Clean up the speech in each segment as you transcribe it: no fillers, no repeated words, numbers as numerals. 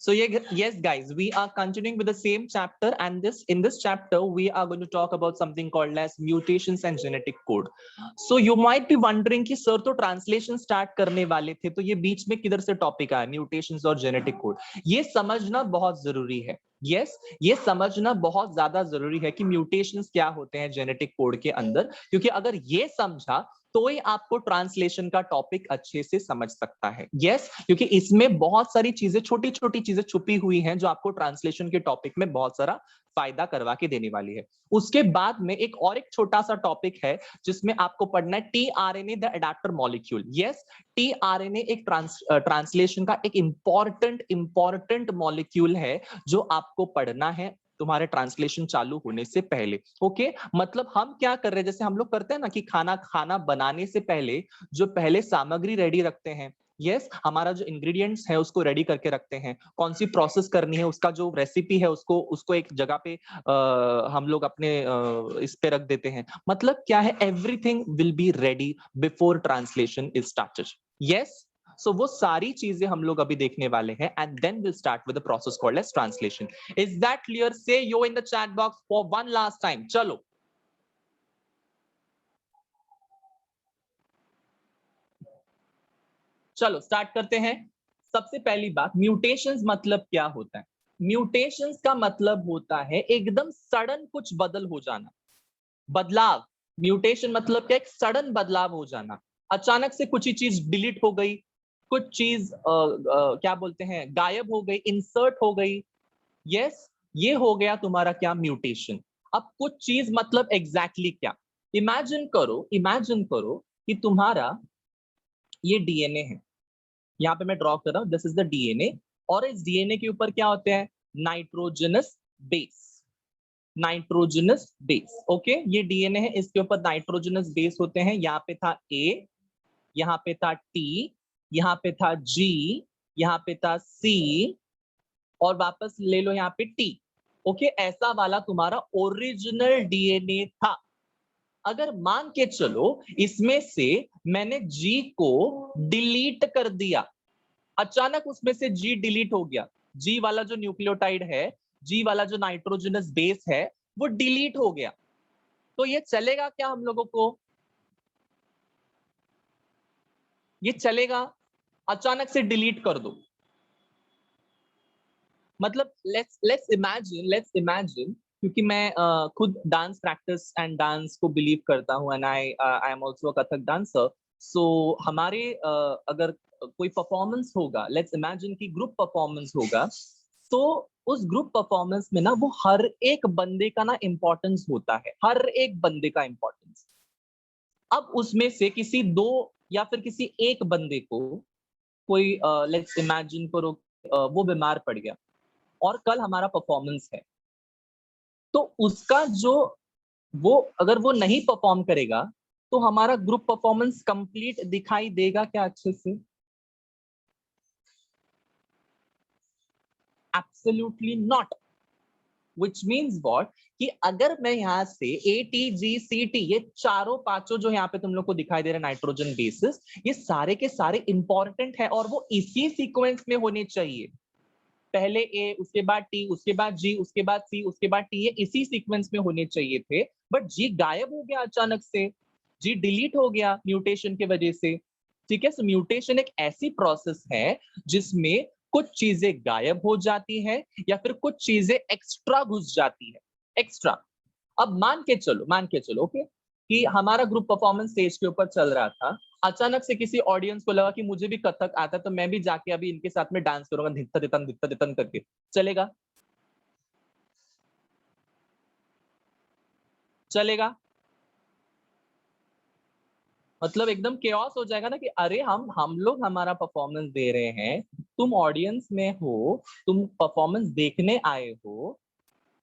So yes, guys, we are continuing with the same chapter, and in this chapter we are going to talk about something called as mutations and genetic code. So you might be wondering कि sir तो translation start करने वाले थे, तो ये बीच में किधर से टॉपिक आया mutations और genetic code? ये समझना बहुत जरूरी है. Yes, ये समझना बहुत ज्यादा जरूरी है कि म्यूटेशंस क्या होते हैं जेनेटिक कोड के अंदर, क्योंकि अगर ये समझा तो ही आपको ट्रांसलेशन का टॉपिक अच्छे से समझ सकता है. यस, क्योंकि इसमें बहुत सारी चीजें, छोटी छोटी चीजें छुपी हुई हैं जो आपको ट्रांसलेशन के टॉपिक में बहुत सारा फायदा करवा के देने वाली है. उसके बाद में एक छोटा सा टॉपिक है जिसमें आपको पढ़ना है tRNA the adapter molecule. Yes, tRNA एक ट्रांसलेशन का एक इंपॉर्टेंट मॉलिक्यूल है जो आपको पढ़ना है तुम्हारे ट्रांसलेशन चालू होने से पहले. ओके, मतलब हम क्या कर रहे हैं, जैसे हम लोग करते हैं ना कि खाना बनाने से पहले जो पहले सामग्री रेडी रखते हैं. यस, हमारा जो इंग्रेडिएंट्स है उसको रेडी करके रखते हैं, कौन सी प्रोसेस करनी है उसका जो रेसिपी है उसको एक जगह पे हम लोग अपने इस पे रख देते हैं. मतलब क्या है, everything will be ready before translation is started. Yes, so वो सारी चीजें हम लोग अभी देखने वाले हैं, and then will start with the process called as translation. Is that clear? Say yo in the chat box for one last time. चलो चलो स्टार्ट करते हैं. सबसे पहली बात, म्यूटेशंस मतलब क्या होता है? म्यूटेशंस का मतलब होता है एकदम सडन कुछ बदल हो जाना, बदलाव. म्यूटेशन मतलब क्या? एक सडन बदलाव हो जाना, अचानक से कुछ ही चीज डिलीट हो गई, कुछ चीज क्या बोलते हैं, गायब हो गई, इंसर्ट हो गई. यस, ये हो गया तुम्हारा क्या? म्यूटेशन. अब कुछ चीज मतलब एग्जैक्टली क्या? इमेजिन करो कि तुम्हारा ये डीएनए है. यहाँ पे मैं ड्रॉ कर रहा हूं, दिस इज द डीएनए, और इस डीएनए के ऊपर क्या होते हैं? Nitrogenous base. Nitrogenous base. Okay, ये डीएनए है, इसके ऊपर नाइट्रोजनस बेस होते हैं. यहाँ पे था ए, यहाँ पे था टी, यहाँ पे था जी, यहाँ पे था सी, और वापस ले लो यहाँ पे टी. ओके, ऐसा वाला तुम्हारा ओरिजिनल डीएनए था. अगर मान के चलो इसमें से मैंने जी को डिलीट कर दिया, अचानक उसमें से जी डिलीट हो गया, जी वाला जो न्यूक्लियोटाइड है, जी वाला जो नाइट्रोजनस बेस है, वो डिलीट हो गया, तो ये चलेगा क्या हम लोगों को? ये चलेगा? अचानक से डिलीट कर दो. मतलब लेट्स इमेजिन, क्योंकि मैं खुद डांस प्रैक्टिस एंड डांस को बिलीव करता हूं, and I am also a Kathak dancer. So हमारे अगर कोई परफॉर्मेंस होगा, लेट्स इमेजिन कि ग्रुप परफॉर्मेंस होगा, तो उस ग्रुप परफॉर्मेंस में ना वो हर एक बंदे का ना इंपॉर्टेंस होता है, हर एक बंदे का इंपॉर्टेंस. अब उसमें से किसी दो या फिर किसी एक बंदे को कोई लेट्स इमेजिन करो वो बीमार पड़ गया और कल हमारा परफॉर्मेंस है, तो उसका जो वो अगर वो नहीं परफॉर्म करेगा तो हमारा ग्रुप परफॉर्मेंस कंप्लीट दिखाई देगा क्या अच्छे से? Absolutely not. Which means what? कि अगर मैं यहां से A T G C T, ये चारों पांचों जो यहाँ पे तुम लोग को दिखाई दे रहे नाइट्रोजन बेसिस, ये सारे के सारे इंपॉर्टेंट है और वो इसी सीक्वेंस में होने चाहिए. पहले ए, उसके बाद टी, उसके बाद जी, उसके बाद सी, उसके बाद टी, ये इसी सीक्वेंस में होने चाहिए थे. बट जी गायब हो गया अचानक से, जी डिलीट हो गया म्यूटेशन की वजह से. ठीक है, सो म्यूटेशन एक ऐसी प्रोसेस है जिसमें कुछ चीजें गायब हो जाती है या फिर कुछ चीजें एक्स्ट्रा घुस जाती है, एक्स्ट्रा. अब मान के चलो ओके, कि हमारा ग्रुप परफॉर्मेंस स्टेज के ऊपर चल रहा था, अचानक से किसी ऑडियंस को लगा कि मुझे भी कथक आता है, तो मैं भी जाके अभी इनके साथ में डांस करूंगा धित्ता दितन करके. चलेगा? चलेगा? मतलब एकदम केओस हो जाएगा ना कि अरे हम लोग हमारा परफॉर्मेंस दे रहे हैं, तुम ऑडियंस में हो, तुम परफॉर्मेंस देखने आए हो,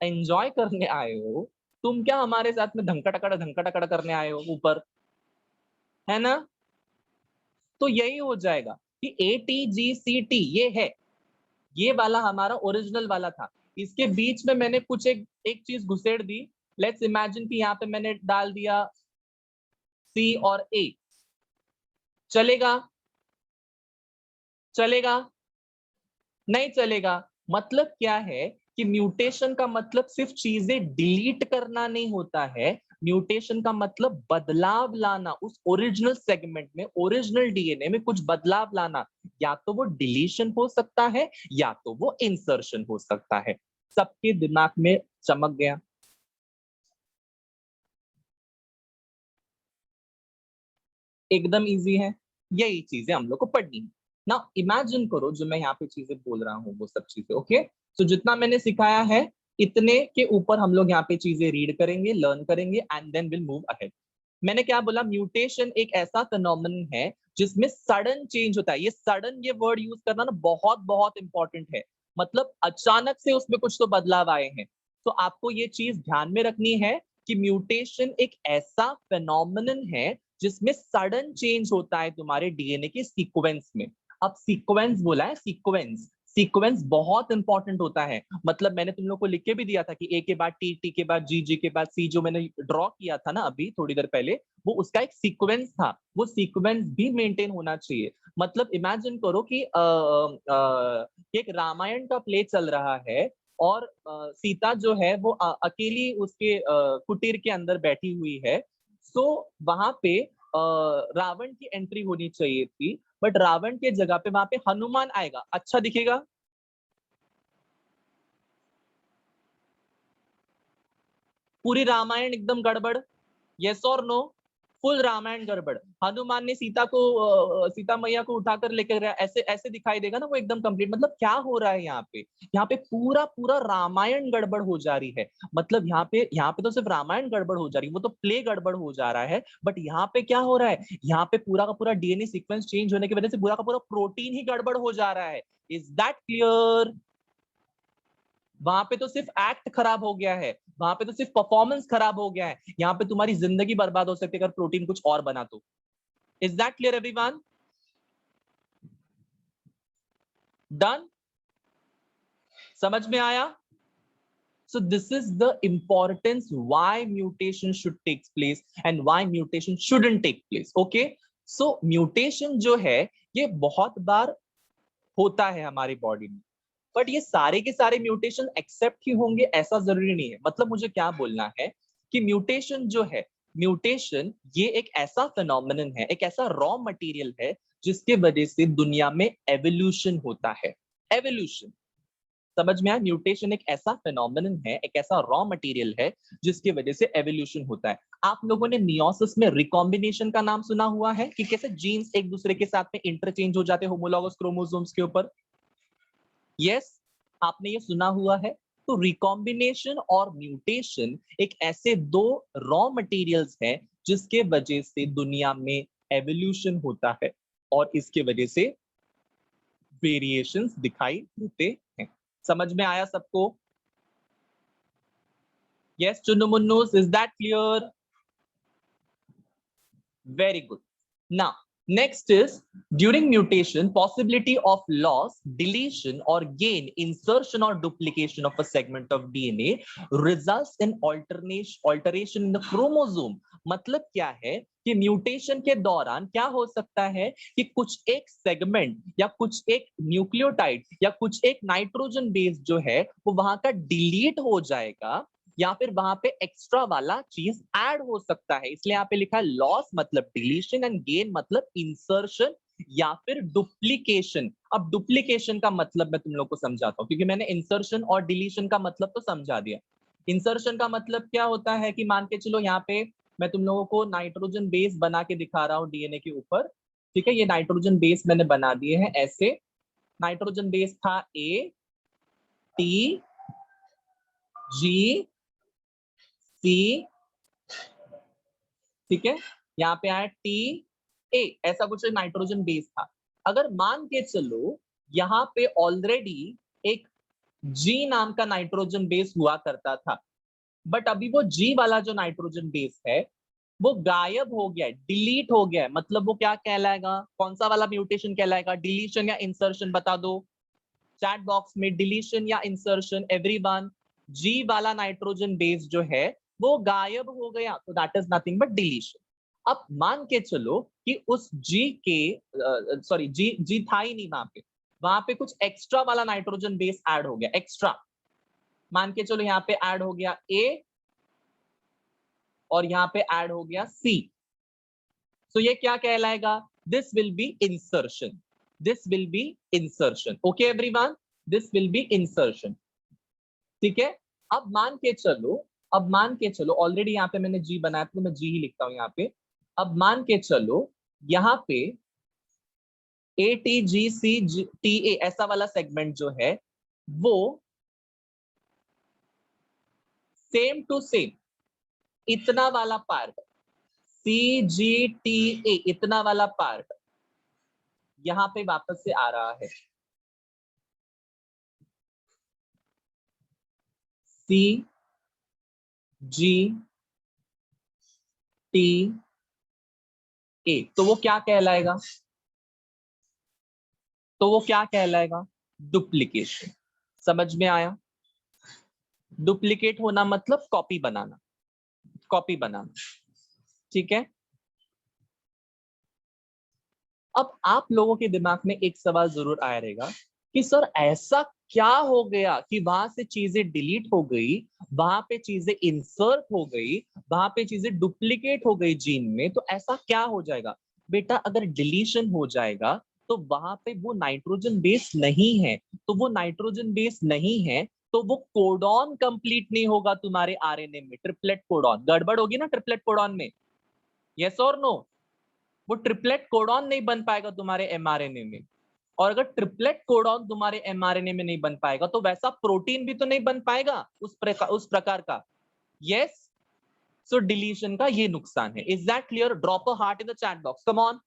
एंजॉय करने आए हो, तुम क्या हमारे साथ में धंका टकड़ा करने आए हो ऊपर, है ना? तो यही हो जाएगा कि A T G C T ये है, ये वाला हमारा ओरिजिनल वाला था. इसके बीच में मैंने कुछ एक चीज घुसेड़ दी. लेट्स इमेजिन कि यहाँ पे मैंने डाल दिया सी और ए. चलेगा? चलेगा? नहीं चलेगा. मतलब क्या है कि म्यूटेशन का मतलब सिर्फ चीजें डिलीट करना नहीं होता है, म्यूटेशन का मतलब बदलाव लाना, उस ओरिजिनल सेगमेंट में, ओरिजिनल डीएनए में कुछ बदलाव लाना। या तो वो डिलीशन हो सकता है या तो वो इंसर्शन हो सकता है। सबके दिमाग में चमक गया? एकदम इजी है। यही चीजें हम लोग को पढ़नी है ना। इमेजिन करो जो मैं यहाँ पे चीजें बोल रहा हूँ वो सब चीजें, ओके। तो जितना मैंने सिखाया है इतने के ऊपर हम लोग यहाँ पे चीजें रीड करेंगे, लर्न करेंगे and then will move ahead. मैंने क्या बोला, म्यूटेशन एक ऐसा फिनोमेनन है जिसमें सडन चेंज होता है। ये सडन, ये वर्ड यूज करना ना बहुत बहुत इंपॉर्टेंट है। मतलब अचानक से उसमें कुछ तो बदलाव आए हैं। तो आपको ये चीज ध्यान में रखनी है कि म्यूटेशन एक ऐसा फिनोमेनन है जिसमें सडन चेंज होता है तुम्हारे डीएनए के सीक्वेंस में। अब सीक्वेंस बोला है, सीक्वेंस, सीक्वेंस बहुत इंपॉर्टेंट होता है। मतलब मैंने तुम लोग को लिख के भी दिया था कि ए के बाद टी, टी के बाद जी, जी के बाद सी, जो मैंने ड्रॉ किया था ना अभी थोड़ी देर पहले, वो उसका एक सीक्वेंस था। वो सीक्वेंस भी मेंटेन होना चाहिए। मतलब इमेजिन करो कि एक रामायण का प्ले चल रहा है और सीता जो है वो अकेली उसके कुटीर के अंदर बैठी हुई है। सो वहां पे रावण की एंट्री होनी चाहिए थी, बट रावण के जगह पे वहां पे हनुमान आएगा, अच्छा दिखेगा? पूरी रामायण एकदम गड़बड़, यस और नो? फुल रामायण गड़बड़। हनुमान ने सीता को, सीता मैया को उठाकर लेकर गया, ऐसे ऐसे दिखाई देगा ना वो एकदम कंप्लीट। मतलब क्या हो रहा है यहाँ पे? यहाँ पे पूरा पूरा रामायण गड़बड़ हो जा रही है। मतलब यहाँ पे तो सिर्फ रामायण गड़बड़ हो जा रही है, वो तो प्ले गड़बड़ हो जा रहा है। बट यहाँ पे क्या हो रहा है, यहाँ पे पूरा का पूरा डीएनए सीक्वेंस चेंज होने की वजह से पूरा का पूरा प्रोटीन ही गड़बड़ हो जा रहा है। Is that clear? वहां पे तो सिर्फ एक्ट खराब हो गया है, वहां पे तो सिर्फ परफॉर्मेंस खराब हो गया है। यहाँ पे तुम्हारी जिंदगी बर्बाद हो सकती है अगर प्रोटीन कुछ और बना तो। Is that clear everyone? Done? समझ में आया? So this is the importance why mutation should take place and why mutation shouldn't take place. Okay? So mutation जो है ये बहुत बार होता है हमारी बॉडी में, बट ये सारे के सारे म्यूटेशन एक्सेप्ट ही होंगे ऐसा जरूरी नहीं है। मतलब मुझे क्या बोलना है कि म्यूटेशन जो है, म्यूटेशन ये एक ऐसा फिनोमिनन है, एक ऐसा रॉ मटेरियल है जिसके वजह से दुनिया में एवोल्यूशन होता है। एवोल्यूशन, समझ में आया? म्यूटेशन एक ऐसा फिनोमिनन है, एक ऐसा रॉ मटेरियल है जिसकी वजह से एवोल्यूशन होता है। आप लोगों ने मियोसिस में रिकॉम्बिनेशन का नाम सुना हुआ है कि कैसे जीन्स एक दूसरे के साथ में इंटरचेंज हो जाते हैं होमोलॉगस क्रोमोसोम्स के ऊपर? यस, आपने ये सुना हुआ है। तो रिकॉम्बिनेशन और म्यूटेशन एक ऐसे दो रॉ मटेरियल्स हैं जिसके वजह से दुनिया में एवोल्यूशन होता है और इसके वजह से वेरिएशंस दिखाई देते हैं। समझ में आया सबको? Yes Chunnu Munnus, is that clear? Very good. Now, next is during mutation, possibility of loss, deletion, or gain, insertion or duplication of a segment of DNA results in alteration in the chromosome. मतलब क्या है कि mutation के दौरान क्या हो सकता है कि कुछ एक सेगमेंट या कुछ एक न्यूक्लियोटाइड या कुछ एक नाइट्रोजन बेस जो है वो वहां का डिलीट हो जाएगा या फिर वहां पे एक्स्ट्रा वाला चीज ऐड हो सकता है। इसलिए यहाँ पे लिखा है लॉस मतलब डिलीशन एंड गेन मतलब इंसर्शन या फिर डुप्लीकेशन। अब डुप्लीकेशन का मतलब मैं तुम लोग को समझाता हूँ क्योंकि मैंने इंसर्शन और डिलीशन का मतलब तो समझा दिया। इंसर्शन का मतलब क्या होता है कि मान के चलो यहाँ पे मैं तुम लोगों को नाइट्रोजन बेस बना के दिखा रहा हूँ डीएनए के ऊपर। ठीक है, ये नाइट्रोजन बेस मैंने बना दिए हैं ऐसे। नाइट्रोजन बेस था ए, टी, जी, सी, ठीक है, यहाँ पे आया टी, ए, ऐसा कुछ नाइट्रोजन बेस था। अगर मान के चलो यहाँ पे ऑलरेडी एक जी नाम का नाइट्रोजन बेस हुआ करता था, बट अभी वो जी वाला जो नाइट्रोजन बेस है वो गायब हो गया है, डिलीट हो गया है। मतलब वो क्या कहलाएगा, कौन सा वाला म्यूटेशन कहलाएगा, डिलीशन या इंसर्शन? बता दो चैट बॉक्स में, डिलीशन या इंसर्शन एवरीवन? जी वाला नाइट्रोजन बेस जो है वो गायब हो गया, तो that is nothing but deletion. अब मान के चलो कि उस जी के, सॉरी जी जी था ही नहीं वहां पे, वहां पे कुछ एक्स्ट्रा वाला नाइट्रोजन बेस ऐड हो गया, एक्स्ट्रा। मान के चलो यहाँ पे ऐड हो गया ए और यहाँ पे ऐड हो गया सी। तो ये क्या कहलाएगा? This will be insertion, this will be insertion. Okay everyone, this will be insertion. ठीक है, अब मान के चलो, अब मान के चलो, ऑलरेडी यहाँ पे मैंने जी बनाया तो मैं जी ही लिखता हूं यहाँ पे। अब मान के चलो यहाँ पे A T G C T A ऐसा वाला सेगमेंट जो है वो सेम टू सेम इतना वाला part C G T A इतना वाला पार्ट यहां पे वापस से आ रहा है। सी जी टी ए, तो वो क्या कहलाएगा? तो वो क्या कहलाएगा? डुप्लीकेशन। समझ में आया? डुप्लीकेट होना मतलब कॉपी बनाना, कॉपी बनाना। ठीक है, अब आप लोगों के दिमाग में एक सवाल जरूर आया रहेगा कि सर ऐसा क्या हो गया कि वहां से चीजें डिलीट हो गई, वहां पे चीजें इंसर्ट हो गई, वहां पे चीजें डुप्लीकेट हो गई जीन में, तो ऐसा क्या हो जाएगा? बेटा अगर डिलीशन हो जाएगा तो वहां पे वो नाइट्रोजन बेस नहीं है, तो वो नाइट्रोजन बेस नहीं है तो वो कोडॉन कंप्लीट नहीं होगा तुम्हारे आरएनए में। ट्रिपलेट कोडॉन गड़बड़ होगी ना ट्रिपलेट कोडॉन में, यस और नो? वो ट्रिपलेट कोडॉन नहीं बन पाएगा तुम्हारे एमआरएनए में। और अगर ट्रिपलेट कोडॉन तुम्हारे एमआरएनए में नहीं बन पाएगा तो वैसा प्रोटीन भी तो नहीं बन पाएगा उस प्रकार का। यस, सो डिलीशन का ये नुकसान है। Is that clear? Drop a heart in the chat box, come on.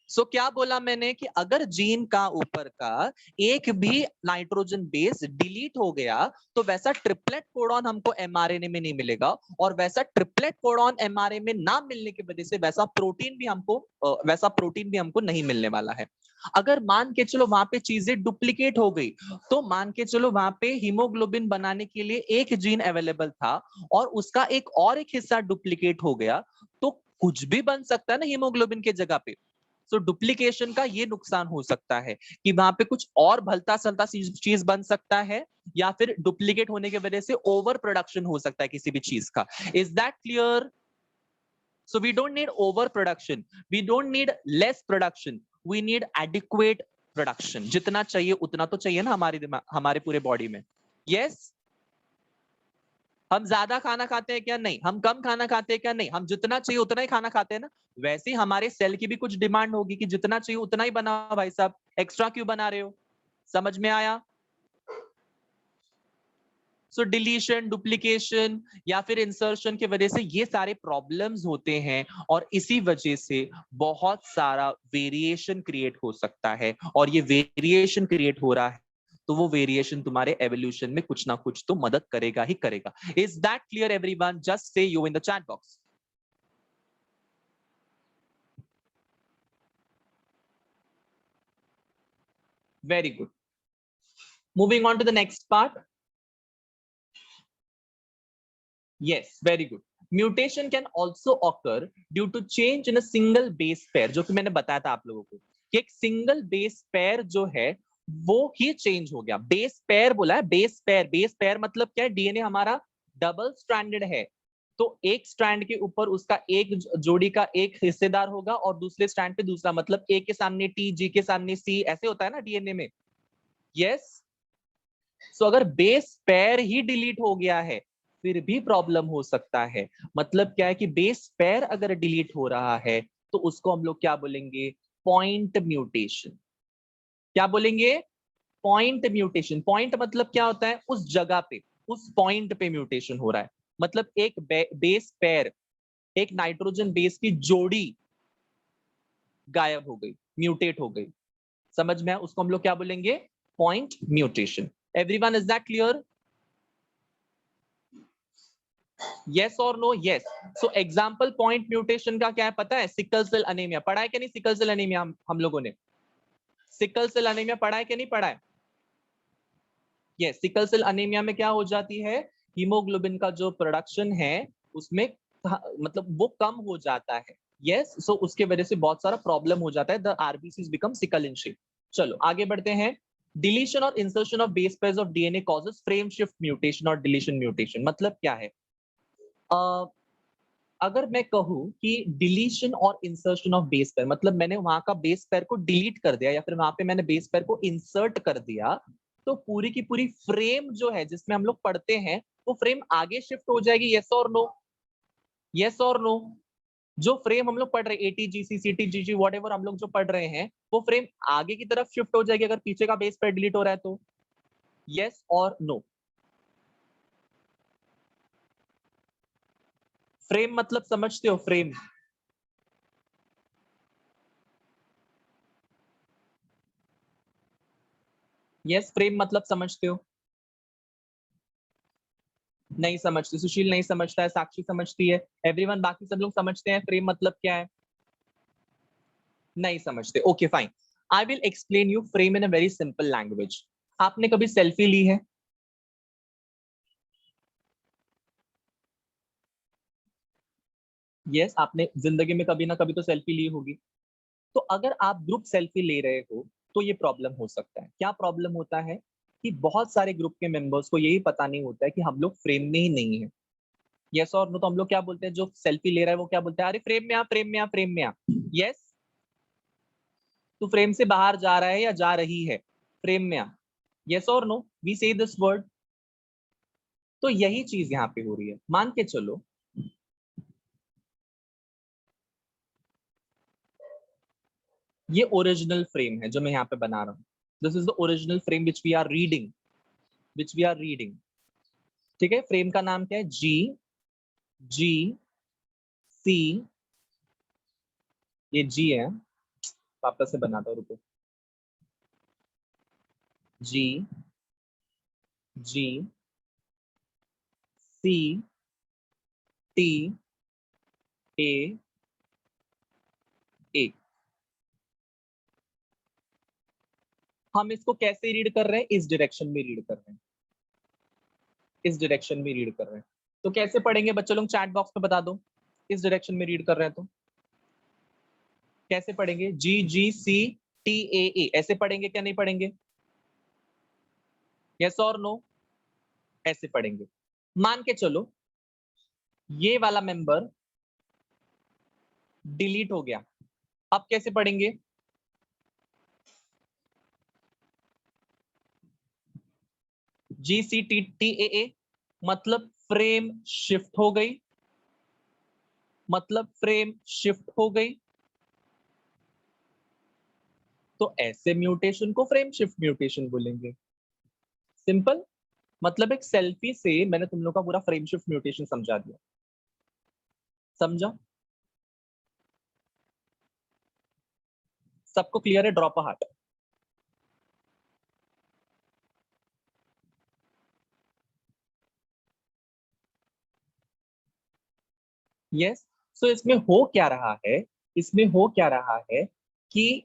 So क्या बोला मैंने कि अगर जीन का ऊपर का एक भी नाइट्रोजन बेस डिलीट हो गया तो वैसा ट्रिपलेट कोडॉन हमको एमआरएनए में नहीं मिलेगा, और वैसा ट्रिपलेट कोडॉन एमआरएनए में ना मिलने की वजह से वैसा प्रोटीन भी हमको नहीं मिलने वाला है। अगर मान के चलो वहां पे चीजें डुप्लीकेट हो गई, तो मान के चलो वहां पे हीमोग्लोबिन बनाने के लिए एक जीन अवेलेबल था और उसका एक हिस्सा डुप्लीकेट हो गया, तो कुछ भी बन सकता है ना हीमोग्लोबिन के जगह पे। तो डुप्लीकेशन का ये नुकसान हो सकता है कि वहां पे कुछ और भलता सलता चीज बन सकता है, या फिर डुप्लीकेट होने की वजह से ओवर प्रोडक्शन हो सकता है किसी भी चीज का। Is that clear? So we don't need over production, we don't need less production, we need adequate production. जितना चाहिए उतना तो चाहिए ना हमारे दिमाग, हमारे पूरे बॉडी में। यस, हम ज्यादा खाना खाते हैं क्या? नहीं। हम कम खाना खाते हैं क्या? नहीं। हम जितना चाहिए उतना ही खाना खाते हैं ना। वैसे ही हमारे सेल की भी कुछ डिमांड होगी कि जितना चाहिए उतना ही बनाओ भाई साहब, एक्स्ट्रा क्यों बना रहे हो? समझ में आया? सो डिलीशन, डुप्लीकेशन या फिर इंसर्शन की वजह से ये सारे प्रॉब्लम्स होते हैं, और इसी वजह से बहुत सारा वेरिएशन क्रिएट हो सकता है। और ये वेरिएशन क्रिएट हो रहा है तो वो वेरिएशन तुम्हारे एवोल्यूशन में कुछ ना कुछ तो मदद करेगा ही करेगा। Is that clear everyone? Just say you in the chat box. Very good, moving on to the next part. Yes, very good. Mutation can also occur due to change in a single base pair, जो कि मैंने बताया था आप लोगों को कि एक सिंगल बेस पेयर जो है वो ही चेंज हो गया। बेस पेयर बोला है, बेस पेयर। बेस पेयर मतलब क्या है? डीएनए हमारा डबल स्ट्रैंडेड है, तो एक स्ट्रैंड के ऊपर उसका एक जोड़ी का एक हिस्सेदार होगा और दूसरे स्ट्रैंड पे दूसरा, मतलब ए के सामने टी, जी के सामने सी, ऐसे होता है ना डीएनए में। यस, सो अगर बेस पेयर ही डिलीट हो गया है फिर भी प्रॉब्लम हो सकता है। मतलब क्या है कि बेस पेयर अगर डिलीट हो रहा है तो उसको हम लोग क्या बोलेंगे? Point mutation. क्या बोलेंगे? Point mutation. पॉइंट मतलब क्या होता है? उस जगह पे, उस पॉइंट पे म्यूटेशन हो रहा है। मतलब एक बेस पेयर, एक नाइट्रोजन बेस की जोड़ी गायब हो गई, म्यूटेट हो गई। समझ में? उसको हम लोग क्या बोलेंगे? Point mutation. Everyone, is that clear? Yes और no? Yes. So example point mutation का क्या है पता है? सिकल सेल अनीमिया पढ़ा है कि नहीं? सिकल सेल अनीमिया हम लोगों ने सिकल सेल अनीमिया पढ़ा है कि नहीं पढ़ा है? यस, सिकल सेल अनीमिया में क्या हो जाती है? हीमोग्लोबिन का जो प्रोडक्शन है उसमें मतलब वो कम हो जाता है। यस, सो उसके वजह से बहुत सारा प्रॉब्लम हो जाता है, the RBCs become sickle in shape. चलो आगे बढ़ते हैं। डिलीशन और insertion of base pairs of DNA causes frame shift mutation और डिलीशन म्यूटेशन। मतलब क्या है? अगर मैं कहूं कि डिलीशन और इंसर्शन ऑफ बेस पेयर, मतलब मैंने वहां का बेस पेयर को डिलीट कर दिया या फिर वहां पे मैंने बेस पेयर को इंसर्ट कर दिया, तो पूरी की पूरी फ्रेम जो है जिसमें हम लोग पढ़ते हैं वो फ्रेम आगे शिफ्ट हो जाएगी। यस और नो? यस और नो? जो फ्रेम हम लोग पढ़ रहे हैं एटीजीसी सीटीजीजी वॉट एवर हम लोग जो पढ़ रहे हैं, वो फ्रेम आगे की तरफ शिफ्ट हो जाएगी अगर पीछे का बेस पेयर डिलीट हो रहा है तो। यस और नो? फ्रेम मतलब समझते हो? फ्रेम, यस फ्रेम मतलब समझते हो? नहीं समझते। सुशील नहीं समझता है, साक्षी समझती है, एवरीवन बाकी सब लोग समझते हैं फ्रेम मतलब क्या है? नहीं समझते। Okay fine, I will explain you frame in a very simple language. आपने कभी सेल्फी ली है? यस, आपने जिंदगी में कभी ना कभी तो सेल्फी ली होगी। तो अगर आप ग्रुप सेल्फी ले रहे हो तो ये प्रॉब्लम हो सकता है। क्या प्रॉब्लम होता है कि बहुत सारे ग्रुप के मेंबर्स को यही पता नहीं होता है कि हम लोग फ्रेम में ही नहीं है। यस और नो? तो हम लोग क्या बोलते हैं, जो सेल्फी ले रहा है वो क्या बोलता है, अरे फ्रेम में आ, फ्रेम में आ, फ्रेम में आ। यस, तू फ्रेम से बाहर जा रहा है या जा रही है, फ्रेम में आ। यस और नो? वी से दिस वर्ड। तो यही चीज यहाँ पे हो रही है। मान के चलो ये ओरिजिनल फ्रेम है जो मैं यहाँ पे बना रहा हूँ। This is the original frame which we are reading, which we are reading. ठीक है, फ्रेम का नाम क्या है? जी, जी, सी, ये जी है, वापस से बनाता हूँ, रुको। जी, जी, सी, टी, ए, ए। हम इसको कैसे रीड कर रहे हैं? इस डायरेक्शन में रीड कर रहे हैं, इस डायरेक्शन में रीड कर रहे हैं। तो कैसे पढ़ेंगे बच्चों लोग, चैट बॉक्स में बता दो। इस डायरेक्शन में रीड कर रहे हैं तो कैसे पढ़ेंगे? जी, जी, सी, टी, ए, ऐसे पढ़ेंगे क्या नहीं पढ़ेंगे? यस और नो? ऐसे पढ़ेंगे। मान के चलो ये वाला मेंबर डिलीट हो गया, अब कैसे पढ़ेंगे? जी, सी, टी, टी, ए, मतलब फ्रेम शिफ्ट हो गई, मतलब फ्रेम शिफ्ट हो गई। तो ऐसे म्यूटेशन को फ्रेम शिफ्ट म्यूटेशन बोलेंगे। सिंपल। मतलब एक सेल्फी से मैंने तुम लोग का पूरा फ्रेम शिफ्ट म्यूटेशन समझा दिया। समझा? सबको क्लियर है? Drop a heart. यस। सो इसमें हो क्या रहा है, इसमें हो क्या रहा है कि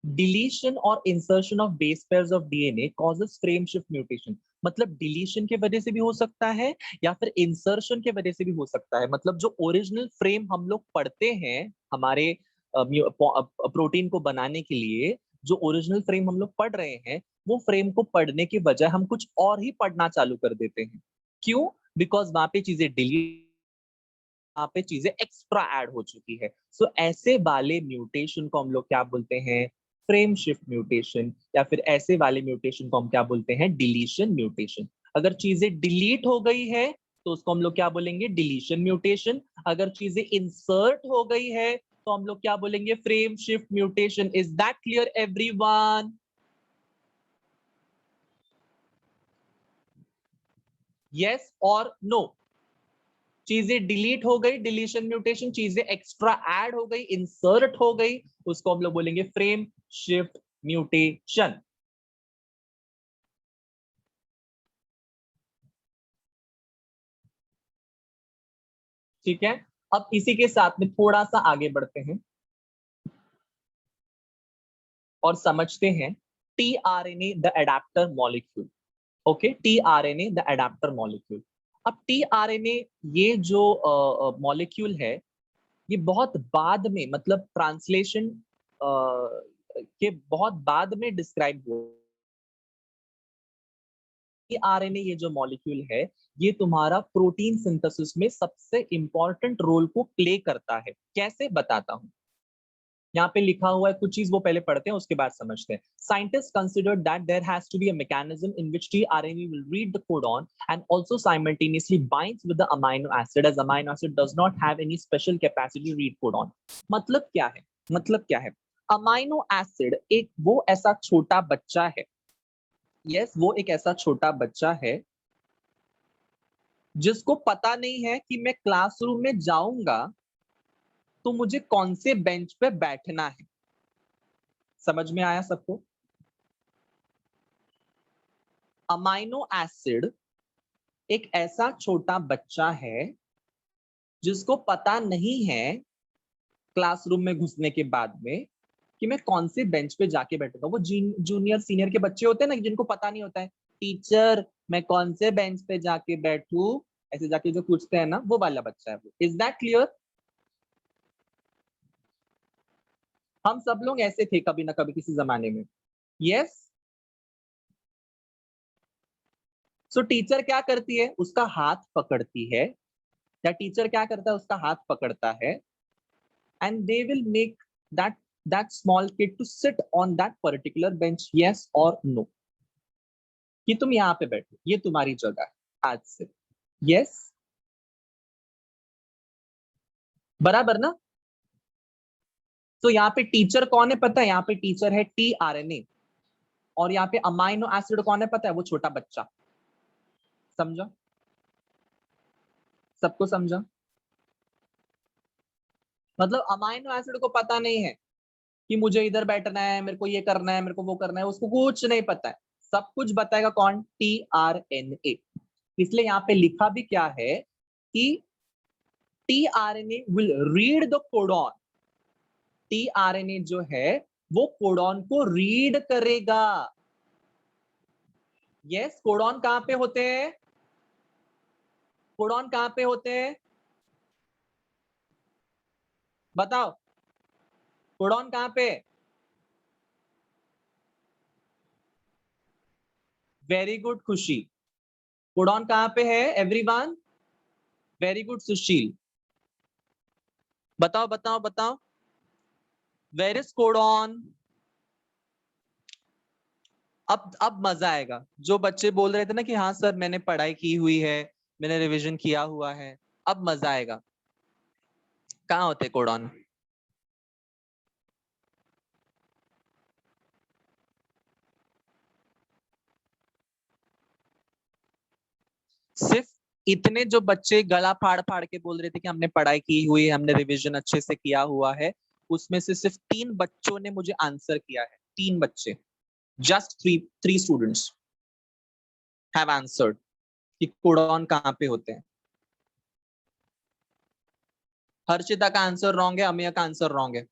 डिलीशन और insertion of base pairs of DNA causes frame shift mutation. मतलब डिलीशन के वजह से भी हो सकता है या फिर इंसर्शन के वजह से भी हो सकता है। मतलब जो ओरिजिनल फ्रेम हम लोग पढ़ते हैं हमारे प्रोटीन को बनाने के लिए, जो ओरिजिनल फ्रेम हम लोग पढ़ रहे हैं, वो फ्रेम को पढ़ने के बजाय हम कुछ और ही पढ़ना चालू कर देते हैं। क्यों? बिकॉज वहां पे चीजें डिलीट, वहां पे चीजें एक्स्ट्रा ऐड हो चुकी है। सो ऐसे वाले म्यूटेशन को हम लोग क्या बोलते हैं? Frame shift mutation. या फिर ऐसे वाले म्यूटेशन को हम क्या बोलते हैं? Deletion mutation. अगर चीजें डिलीट हो गई है तो उसको हम लोग क्या बोलेंगे? Deletion mutation. अगर चीजें इंसर्ट हो गई है तो हम लोग क्या बोलेंगे? Frame shift mutation. Is that clear everyone? Yes और नो? चीजें डिलीट हो गई, डिलीशन म्यूटेशन, चीजें एक्स्ट्रा ऐड हो गई, इंसर्ट हो गई, उसको हम लोग बोलेंगे फ्रेम शिफ्ट म्यूटेशन। ठीक है, अब इसी के साथ में थोड़ा सा आगे बढ़ते हैं और समझते हैं tRNA the adapter molecule. Okay, tRNA the adapter molecule. अब टीआरएनए ये जो मॉलिक्यूल है, ये बहुत बाद में, मतलब ट्रांसलेशन के बहुत बाद में डिस्क्राइब हुआ। आरएनए ये जो मॉलिक्यूल है, ये तुम्हारा प्रोटीन सिंथेसिस में सबसे इंपॉर्टेंट रोल को प्ले करता है। कैसे, बताता हूं। यहाँ पे लिखा हुआ है कुछ चीज, वो पहले पढ़ते हैं उसके बाद समझते हैं। Scientist considered that there has to be a mechanism in which tRNA will read the codon and also simultaneously binds with the amino acid, as amino acid does not have any special capacity to read codon। मतलब क्या है, मतलब क्या है? Amino acid एक वो ऐसा छोटा बच्चा है, यस वो एक ऐसा छोटा बच्चा है जिसको पता नहीं है कि मैं क्लासरूम में जाऊंगा तो मुझे कौन से बेंच पे बैठना है। समझ में आया सबको? अमाइनो एसिड एक ऐसा छोटा बच्चा है जिसको पता नहीं है क्लासरूम में घुसने के बाद में कि मैं कौन से बेंच पे जाके बैठूंगा। वो जूनियर सीनियर के बच्चे होते हैं ना, जिनको पता नहीं होता है, टीचर मैं कौन से बेंच पे जाके बैठूं, ऐसे जाके जो पूछते हैं ना, वो वाला बच्चा है वो। Is that clear? हम सब लोग ऐसे थे कभी ना कभी किसी जमाने में। यस। सो टीचर क्या करती है, उसका हाथ पकड़ती है, या टीचर क्या करता है, उसका हाथ पकड़ता है, and they will make that small kid to sit on that particular bench, yes or no, कि तुम यहाँ पे बैठो, ये तुम्हारी जगह है आज से। यस, बराबर ना? तो यहाँ पे टीचर कौन है पता है? यहाँ पे टीचर है tRNA, और यहाँ पे अमाइनो एसिड कौन है पता है? वो छोटा बच्चा। समझा? सबको समझा? मतलब अमाइनो एसिड को पता नहीं है कि मुझे इधर बैठना है, मेरे को ये करना है, मेरे को वो करना है, उसको कुछ नहीं पता है। सब कुछ बताएगा कौन? tRNA। इसलिए यहाँ पे लिखा भी क्या है कि tRNA will read the codon। tRNA जो है वो कोडॉन को रीड करेगा। यस, कोडॉन कहां पे होते हैं? कोडॉन कहां पे होते हैं? बताओ, कोडॉन कहां पे? वेरी गुड खुशी। कोडॉन कहां पे है एवरीवन? वेरी गुड सुशील। बताओ बताओ बताओ, वेर इज कोडॉन? अब मजा आएगा। जो बच्चे बोल रहे थे ना कि हाँ सर मैंने पढ़ाई की हुई है, मैंने रिवीजन किया हुआ है, अब मजा आएगा। कहाँ होते कोडॉन? सिर्फ इतने जो बच्चे गला फाड़ फाड़ के बोल रहे थे कि हमने पढ़ाई की हुई है, हमने रिवीजन अच्छे से किया हुआ है, उसमें से सिर्फ 3 बच्चों ने मुझे आंसर किया है। 3 बच्चे, just three students have answered कि कोडॉन कहाँ पे होते हैं। हर्षिता का आंसर रॉन्ग है, अमिया का आंसर रॉन्ग है।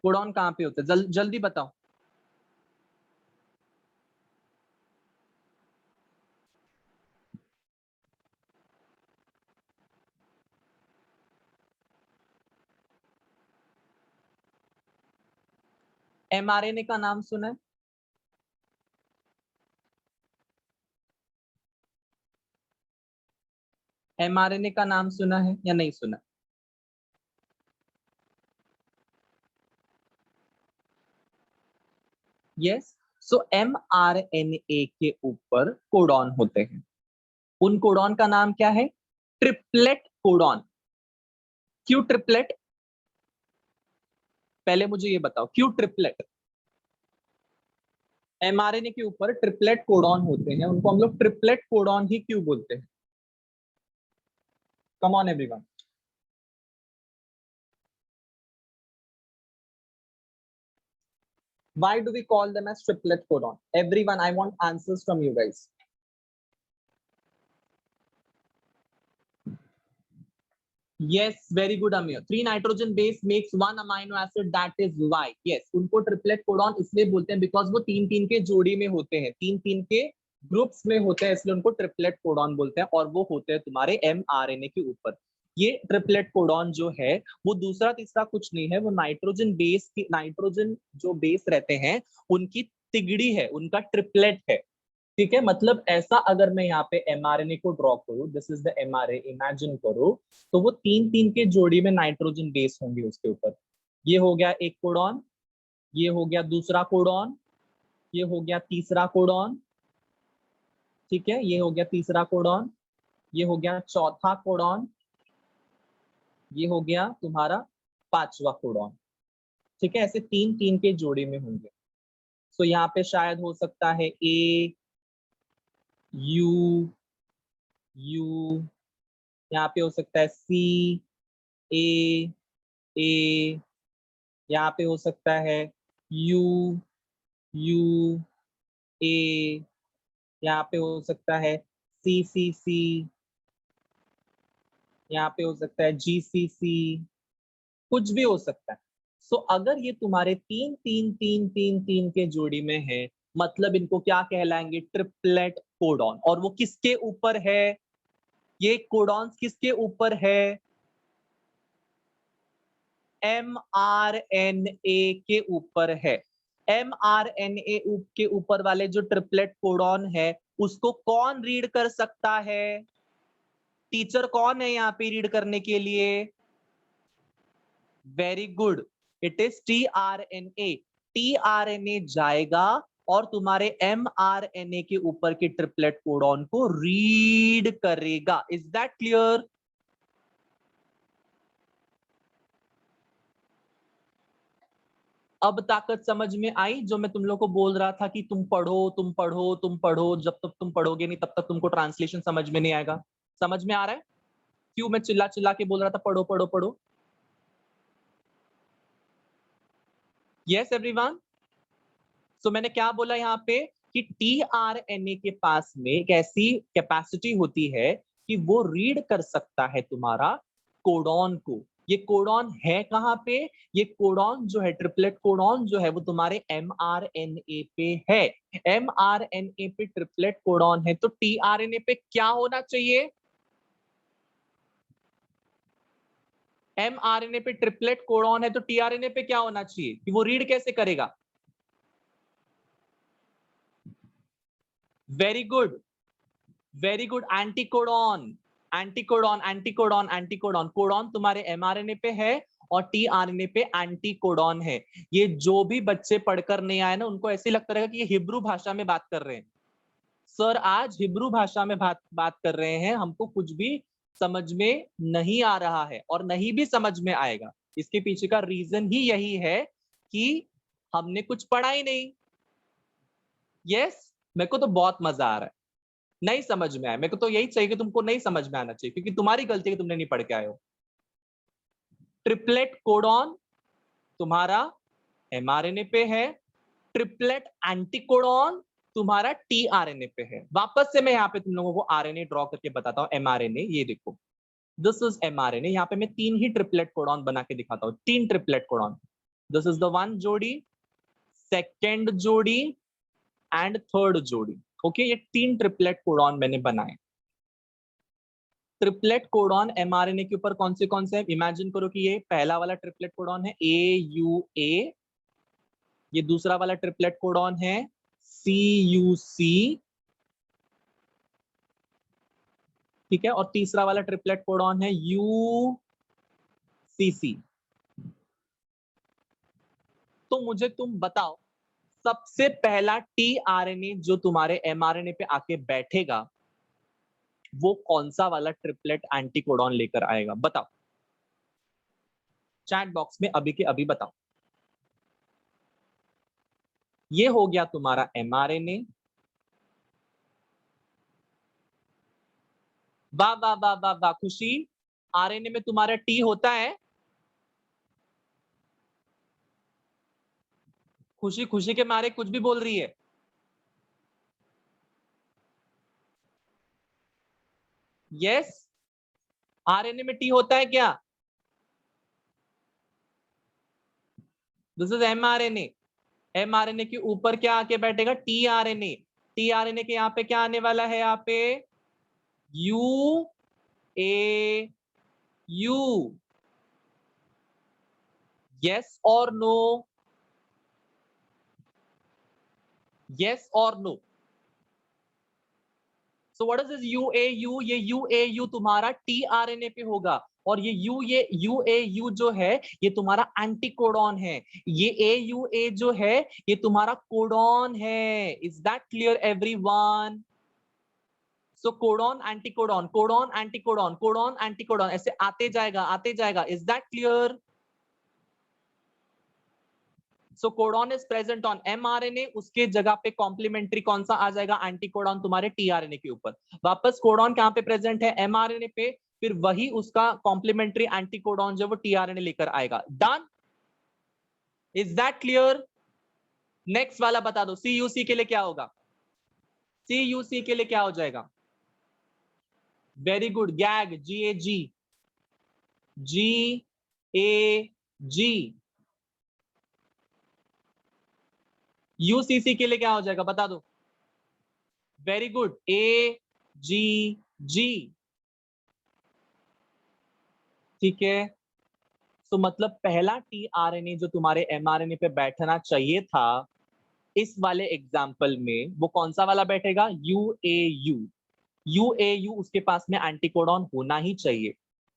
कोडॉन कहाँ पे होते हैं? जल्दी बताओ। एमआरएनए का नाम सुना है? एमआरएनए का नाम सुना है या नहीं सुना? यस। सो एमआरएनए के ऊपर कोडॉन होते हैं। उन कोडॉन का नाम क्या है? Triplet codon. क्यों ट्रिपलेट? पहले मुझे ये बताओ क्यों ट्रिपलेट? एमआरएनए के ऊपर ट्रिपलेट कोडॉन होते हैं, उनको हम लोग ट्रिपलेट कोडॉन ही क्यों बोलते हैं? कम on everyone. Why do we call them as triplet codon? Everyone, I want answers from you guys. Yes, very good, Amir. 3 nitrogen base makes 1 amino acid, that is why. Yes, उनको triplet codon इसलिए बोलते हैं because वो 3-3 के जोड़ी में होते हैं, 3-3 के ग्रुप्स में होते हैं, इसलिए उनको ट्रिपलेट कोडॉन बोलते हैं, और वो होते हैं तुम्हारे एमआरएनए के ऊपर। ये ट्रिपलेट कोडॉन जो है वो दूसरा तीसरा कुछ नहीं है, वो नाइट्रोजन बेस की, नाइट्रोजन जो बेस रहते हैं उनकी तिगड़ी है, उनका ट्रिपलेट है। ठीक है, मतलब ऐसा अगर मैं यहाँ पे एमआरएनए को ड्रॉ करूँ, this is the MRA, imagine करो, तो वो तीन तीन के जोड़ी में नाइट्रोजन बेस होंगे उसके ऊपर। ये हो गया एक कोडॉन, ये हो गया दूसरा कोडॉन, ये हो गया तीसरा कोडॉन, ठीक है, ये हो गया तीसरा कोडॉन, ये हो गया चौथा कोडॉन, ये हो गया तुम्हारा पांचवा कोडॉन। ठीक है, ऐसे तीन तीन के जोड़े में होंगे। सो यहाँ पे शायद हो सकता है ए यू यू, यहाँ पे हो सकता है सी ए ए, यहाँ पे हो सकता है यू यू ए, यहाँ पे हो सकता है सी सी सी, यहाँ पे हो सकता है जी सी सी, कुछ भी हो सकता है। सो अगर ये तुम्हारे तीन तीन तीन तीन तीन के जोड़ी में है, मतलब इनको क्या कहलाएंगे, ट्रिपलेट कोडॉन। और वो किसके ऊपर है, ये कोडॉन किसके ऊपर है, एमआरएनए के ऊपर है। एमआरएनए के ऊपर वाले जो ट्रिपलेट कोडॉन है उसको कौन रीड कर सकता है, टीचर कौन है यहाँ पे रीड करने के लिए, very good, it is tRNA. TRNA जाएगा और तुम्हारे एमआरएनए के ऊपर के ट्रिपलेट कोडॉन को रीड करेगा। Is that clear? अब ताकत समझ में आई, जो मैं तुम लोग को बोल रहा था कि तुम पढ़ो तुम पढ़ो तुम पढ़ो, जब तक तुम पढ़ोगे नहीं तब तक तुमको ट्रांसलेशन समझ में नहीं आएगा। समझ में आ रहा है क्यों मैं चिल्ला चिल्ला के बोल रहा था पढ़ो पढ़ो पढ़ो? Yes everyone. सो मैंने क्या बोला यहाँ पे कि टीआरएनए के पास में एक ऐसी कैपेसिटी होती है कि वो रीड कर सकता है तुम्हारा कोडॉन को। ये कोडॉन है कहाँ पे, ये कोडॉन जो है, ट्रिपलेट कोडॉन जो है वो तुम्हारे एमआरएनए पे है। एमआरएनए पे ट्रिपलेट कोडॉन है, तो टीआरएनए पे क्या होना चाहिए, एमआरएनए पे ट्रिपलेट कोडॉन है तो टीआरएनए पे क्या होना चाहिए, कि वो रीड कैसे करेगा? Very good, very good, anticodon, anticodon anticodon anticodon. Codon तुम्हारे एमआरएनए पे है और टीआरएनए पे एंटीकोडॉन है। ये जो भी बच्चे पढ़कर नहीं आए ना, उनको ऐसे लगता रहेगा कि ये हिब्रू भाषा में बात कर रहे हैं। सर आज हिब्रू भाषा में बात कर रहे हैं, हमको कुछ भी समझ में नहीं आ रहा है और नहीं भी समझ में आएगा। इसके पीछे का रीजन ही यही है कि हमने कुछ पढ़ा ही नहीं। यस, मेरे को तो बहुत मजा आ रहा है। नहीं समझ में आया, मेरे को तो यही चाहिए कि तुमको नहीं समझ में आना चाहिए, क्योंकि तुम्हारी गलती है कि तुमने नहीं पढ़ के आए हो। ट्रिपलेट कोडॉन तुम्हारा एमआरएनए पे है, ट्रिपलेट एंटीकोडॉन तुम्हारा टीआरएनए पे है। वापस से मैं यहाँ पे तुम लोगों को आरएनए ड्रॉ करके बताता हूँ। एमआरएनए, ये देखो, दिस इज एमआरएनए। यहाँ पे मैं तीन ही ट्रिपलेट कोडॉन बना के दिखाता हूँ, तीन triplet codon. This is the one जोड़ी, सेकेंड जोड़ी एंड थर्ड जोड़ी। ओके, ये तीन ट्रिपलेट कोडॉन मैंने बनाए। ट्रिपलेट कोडॉन एमआरएनए के ऊपर कौन से हैं? इमेजिन करो कि ये पहला वाला ट्रिपलेट कोडॉन है ए यू ए, ये दूसरा वाला ट्रिपलेट कोडॉन है सी यू सी, ठीक है, और तीसरा वाला ट्रिपलेट कोडॉन है यू सी सी। तो मुझे तुम बताओ, सबसे पहला टीआरएनए जो तुम्हारे एमआरएनए पे आके बैठेगा वो कौन सा वाला ट्रिपलेट एंटीकोडॉन लेकर आएगा? बताओ, चैट बॉक्स में अभी के अभी बताओ। ये हो गया तुम्हारा एमआरएनए। वाह वाह वाह वाह वाह खुशी, आरएनए में तुम्हारा टी होता है? खुशी खुशी के मारे कुछ भी बोल रही है। यस, आरएनए में टी होता है क्या? This is mRNA. एमआरएनए के ऊपर क्या आके बैठेगा? टीआरएनए। टीआरएनए के यहाँ पे क्या आने वाला है, यहाँ पे UAU। Yes or no? Yes or no? So what is this UAU? ये UAU तुम्हारा tRNA पे होगा, और ये UAU जो है ये तुम्हारा एंटीकोडॉन है, ये AUA जो है ये तुम्हारा कोडॉन है। Is that clear everyone? So codon anticodon, codon anticodon, codon anticodon, ऐसे आते जाएगा। Is that clear? So codon is present on mRNA, उसके जगह पे कॉम्प्लीमेंट्री कौन सा आ जाएगा, एंटीकोडॉन तुम्हारे tRNA के ऊपर। वापस कोडॉन कहां पे प्रेजेंट है, mRNA पे, फिर वही उसका कॉम्प्लीमेंट्री एंटीकोडॉन जो वो tRNA लेकर आएगा। Done? Is that clear? Next वाला बता दो, CUC के लिए क्या होगा, CUC के लिए क्या हो जाएगा? Very good, gag, GAG, GAG। UCC के लिए क्या हो जाएगा, बता दो। Very good, AGG। ठीक है, तो मतलब पहला tRNA जो तुम्हारे mRNA पे बैठना चाहिए था इस वाले एग्जाम्पल में, वो कौन सा वाला बैठेगा, UAU। UAU उसके पास में एंटीकोडॉन होना ही चाहिए।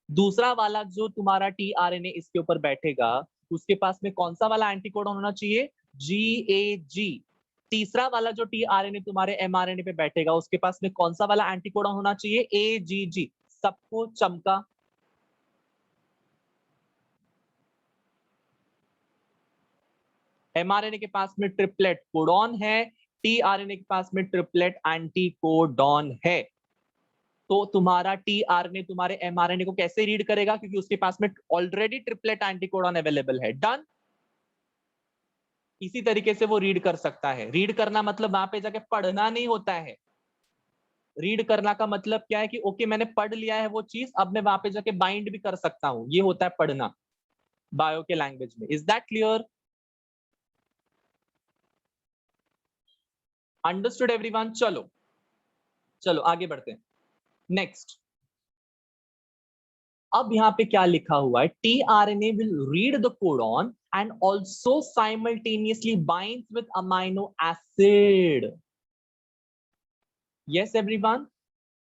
दूसरा वाला जो तुम्हारा tRNA इसके ऊपर बैठेगा उसके पास में कौन सा वाला एंटीकोडॉन होना चाहिए, GAG। तीसरा वाला जो tRNA तुम्हारे mRNA पे बैठेगा उसके पास में कौन सा वाला एंटीकोडॉन होना चाहिए, AGG। सबको चमका? mRNA के पास में ट्रिपलेट कोडॉन है, tRNA के पास में ट्रिपलेट एंटीकोडॉन है। तो तुम्हारा tRNA तुम्हारे mRNA को कैसे रीड करेगा, क्योंकि उसके पास में ऑलरेडी ट्रिपलेट एंटीकोडॉन अवेलेबल है। डन? इसी तरीके से वो रीड कर सकता है। रीड करना मतलब वहां पे जाके पढ़ना नहीं होता है। रीड करना का मतलब क्या है कि ओके मैंने पढ़ लिया है वो चीज, अब मैं वहां पे जाके बाइंड भी कर सकता हूं, ये होता है पढ़ना बायो के लैंग्वेज में। Is that clear? Understood everyone? चलो चलो आगे बढ़ते हैं। नेक्स्ट, अब यहाँ पे क्या लिखा हुआ है, tRNA will read the codon and also simultaneously binds with amino acid. Yes everyone?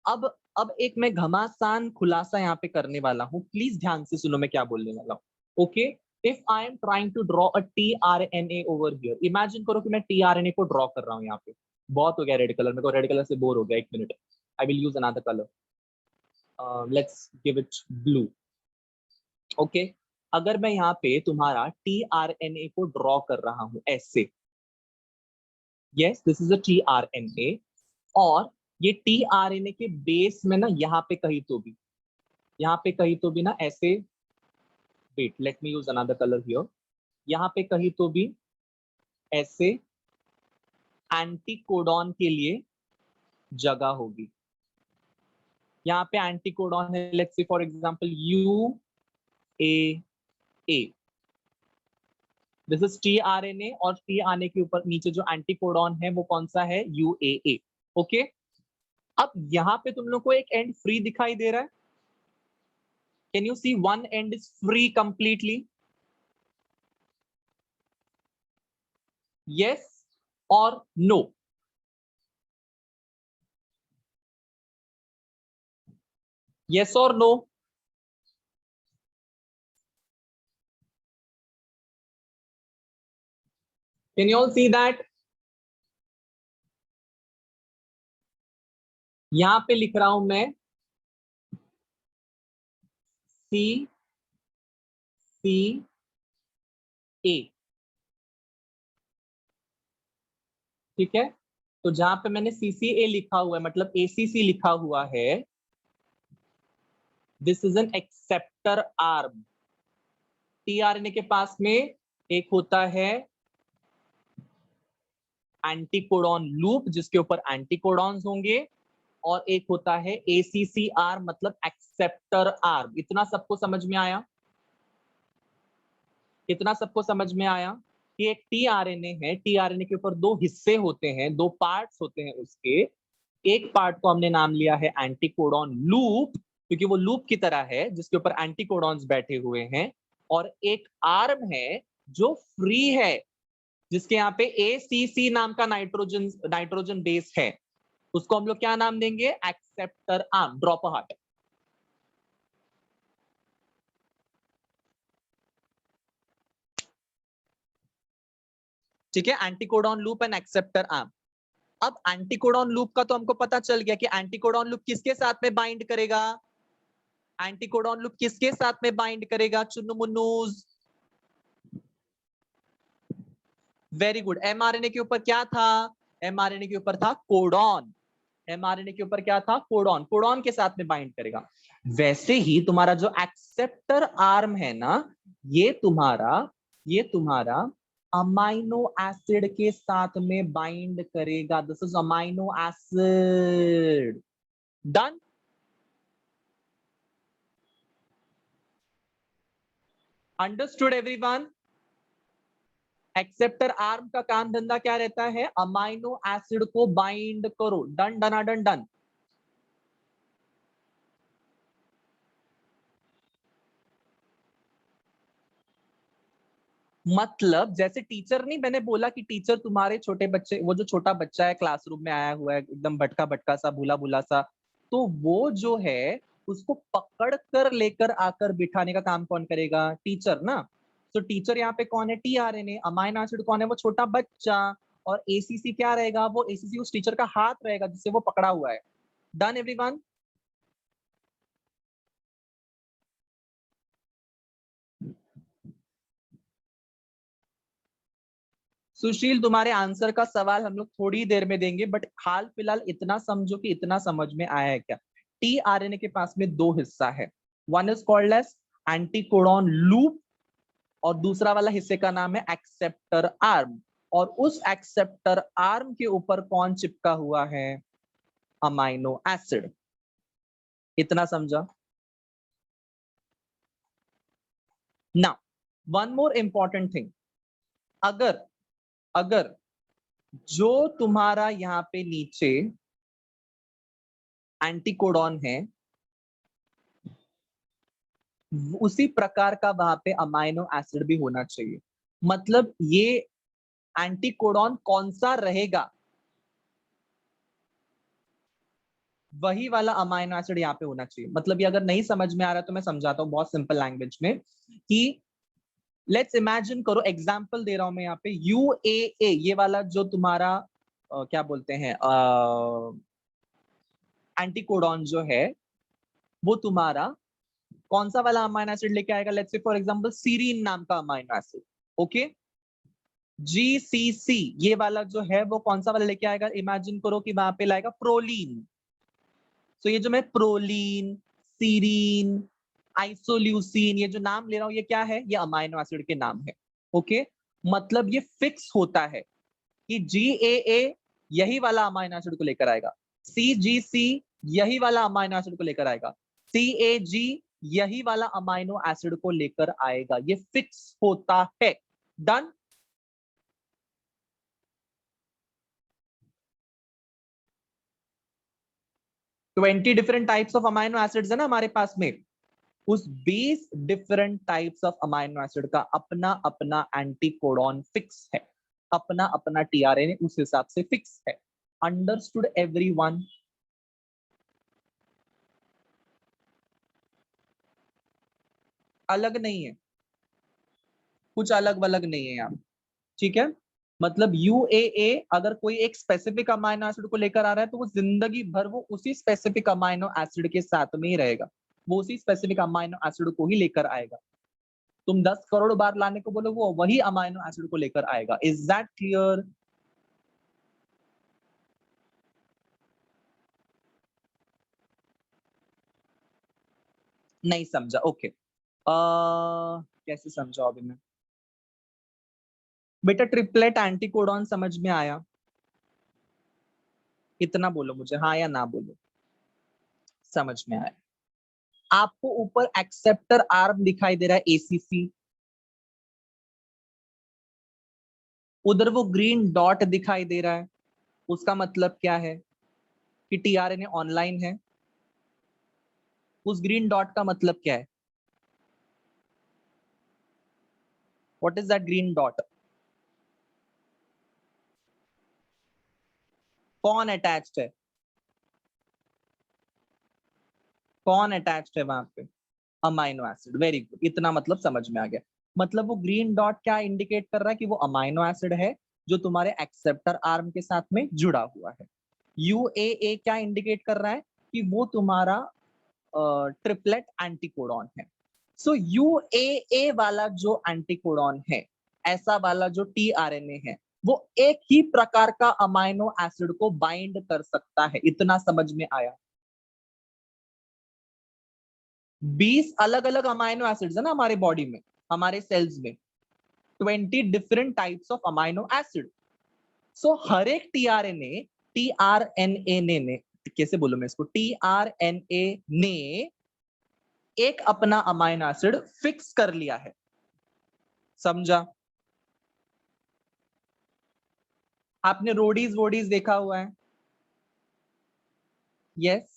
अब एक मैं घमासान खुलासा यहाँ पे करने वाला हूँ, प्लीज ध्यान से सुनो मैं क्या बोलने वाला हूँ। Okay, if I am trying to draw a tRNA over here, imagine करो कि मैं tRNA को ड्रॉ कर रहा हूँ यहाँ पे। बहुत हो गया रेड कलर, मेरे को रेड कलर से बोर हो गया, एक minute, I will use another colour, let's give it blew. Okay, अगर मैं यहाँ पे तुम्हारा tRNA को ड्रॉ कर रहा हूं ऐसे, yes this is a tRNA, और ये tRNA के बेस में ना यहाँ पे कहीं तो भी ना ऐसे, wait let me use another colour here, यहाँ पे कहीं तो भी ऐसे एंटीकोडॉन के लिए जगह होगी। यहाँ पे एंटीकोडॉन है, let's say for example UAA, this is tRNA, और tRNA के ऊपर नीचे जो एंटीकोडॉन है वो कौन सा है, UAA। ओके, अब यहाँ पे तुम लोग को एक एंड फ्री दिखाई दे रहा है, can you see one end is free completely, yes और नो? यस और no? Can you all see that? यहां पे लिख रहा हूं मैं CCA, ठीक है, तो जहां पे मैंने CCA लिखा हुआ है मतलब ACC लिखा हुआ है, this is an acceptor arm. tRNA के पास में एक होता है एंटीकोडॉन लूप जिसके ऊपर एंटीकोडॉन्स होंगे, और एक होता है ACC आर्म मतलब एक्सेप्टर आर्म। इतना सबको समझ में आया? इतना सबको समझ में आया? कि एक टीआरएनए है, टीआरएनए के ऊपर दो हिस्से होते हैं, दो पार्ट्स होते हैं उसके। एक पार्ट को हमने नाम लिया है एंटीकोडॉन लूप, क्योंकि वो लूप की तरह है जिसके ऊपर एंटीकोडॉन्स बैठे हुए हैं। और एक आर्म है जो फ्री है, जिसके यहाँ पे ACC नाम का नाइट्रोजन नाइट्रोजन बेस है। उसको हम लोग क्या नाम देंगे? Acceptor arm. Drop heart. ठीक है, anticodon loop and acceptor arm. अब एंटीकोडॉन लूप का तो हमको पता चल गया कि एंटीकोडॉन लूप किसके साथ में बाइंड करेगा। एंटीकोडॉन लूप किसके साथ में बाइंड करेगा Chunnu Munnus? Very good. MRNA के ऊपर क्या था? एमआरएनए के ऊपर था कोडॉन। एमआरएनए के ऊपर क्या था? कोडॉन। कोडॉन के साथ में बाइंड करेगा। वैसे ही तुम्हारा जो एक्सेप्टर आर्म है ना, ये तुम्हारा अमाइनो एसिड के साथ में बाइंड करेगा। This is amino acid. Done. Understood everyone? Acceptor arm का काम धंधा क्या रहता है? अमाइनो एसिड को बाइंड करो। Done done done done. मतलब जैसे टीचर नहीं, मैंने बोला कि टीचर तुम्हारे छोटे बच्चे, वो जो छोटा बच्चा है क्लासरूम में आया हुआ है एकदम भटका भटका सा, भूला भूला सा, तो वो जो है उसको पकड़ कर लेकर आकर बिठाने का काम कौन करेगा? टीचर ना। तो टीचर यहाँ पे कौन है? टीआरएनए। अमाइनो एसिड कौन है? वो छोटा बच्चा। और एसीसी क्या रहेगा? वो एसीसी उस टीचर का हाथ रहेगा जिससे वो पकड़ा हुआ है। Done everyone? सुशील, तुम्हारे आंसर का सवाल हम लोग थोड़ी देर में देंगे, बट हाल फिलहाल इतना समझो कि इतना समझ में आया है क्या? टीआरएनए के पास में दो हिस्सा है। One is called as anticodon loop, और दूसरा वाला हिस्से का नाम है एक्सेप्टर आर्म। और उस एक्सेप्टर आर्म के ऊपर कौन चिपका हुआ है? Amino acid. इतना समझा ना? One more important thing. अगर अगर जो तुम्हारा यहाँ पे नीचे एंटीकोडॉन है, उसी प्रकार का वहां पे अमाइनो एसिड भी होना चाहिए। मतलब ये एंटीकोडॉन कौन सा रहेगा? वही वाला अमाइनो एसिड यहाँ पे होना चाहिए। मतलब ये अगर नहीं समझ में आ रहा तो मैं समझाता हूँ बहुत सिंपल लैंग्वेज में कि लेट्स इमेजिन करो, एग्जांपल दे रहा हूं मैं यहाँ पे। यूएए ये वाला जो तुम्हारा क्या बोलते हैं एंटीकोडॉन जो है, वो तुम्हारा कौन सा वाला अमाइनो एसिड लेके आएगा? Let's say for example serine नाम का अमाइनो एसिड। ओके, जीसीसी ये वाला जो है वो कौन सा वाला लेके आएगा? इमेजिन करो कि वहां पे लाएगा प्रोलीन। तो ये जो मैं प्रोलीन, सीरीन, आइसोल्यूसिन ये जो नाम ले रहा हूं, ये क्या है? ये अमाइनो एसिड के नाम है। ओके, मतलब ये फिक्स होता है कि जीएए यही वाला अमाइनो एसिड को लेकर आएगा, सीजीसी यही वाला अमाइनो एसिड को लेकर आएगा, सीएजी यही वाला अमाइनो एसिड को लेकर आएगा। ये फिक्स होता है। Done. 20 different types of amino acids है ना हमारे पास में। उस 20 different types of amino acid का अपना अपना एंटीकोडॉन फिक्स है, अपना अपना टीआरएनए उस हिसाब से फिक्स है। Understood everyone? अलग नहीं है, कुछ अलग वलग नहीं है यहाँ। ठीक है, मतलब यूएए अगर कोई एक स्पेसिफिक अमाइनो एसिड को लेकर आ रहा है तो वो जिंदगी भर वो उसी स्पेसिफिक अमाइनो एसिड के साथ में ही रहेगा। वो उसी स्पेसिफिक अमाइनो एसिड को ही लेकर आएगा। तुम 10 करोड़ बार लाने को बोलो, वो वही अमाइनो एसिड को लेकर आएगा। Is that clear? नहीं समझा? ओके। कैसे समझाओ अभी मैं? बेटा ट्रिपलेट एंटीकोडॉन समझ में आया? इतना बोलो मुझे, हाँ या ना बोलो। समझ में आया? आपको ऊपर एक्सेप्टर आर्म दिखाई दे रहा है, एसीसी। उधर वो ग्रीन डॉट दिखाई दे रहा है, उसका मतलब क्या है कि टीआरएनए ऑनलाइन है। उस ग्रीन डॉट का मतलब क्या है? What is that green dot? कौन अटैच्ड है? कौन अटैच्ड है वहां पे? Amino acid. वेरी गुड, इतना मतलब समझ में आ गया। मतलब वो ग्रीन डॉट क्या इंडिकेट कर रहा है कि वो अमाइनो एसिड है जो तुम्हारे एक्सेप्टर आर्म के साथ में जुड़ा हुआ है। यूएए क्या इंडिकेट कर रहा है कि वो तुम्हारा ट्रिपलेट एंटीकोडॉन है। सो यूएए वाला जो एंटीकोडॉन है, ऐसा वाला जो टीआरएनए है, वो एक ही प्रकार का अमाइनो एसिड को बाइंड कर सकता है। इतना समझ में आया? 20 अलग अलग अमाइनो एसिड्स है ना हमारे बॉडी में, हमारे सेल्स में 20 different types of amino acid. So हर एक टीआरएनए ने कैसे बोलूं मैं इसको, टीआरएनए ने एक अपना अमाइनो एसिड फिक्स कर लिया है। समझा? आपने रोडीज वोडीज देखा हुआ है? यस।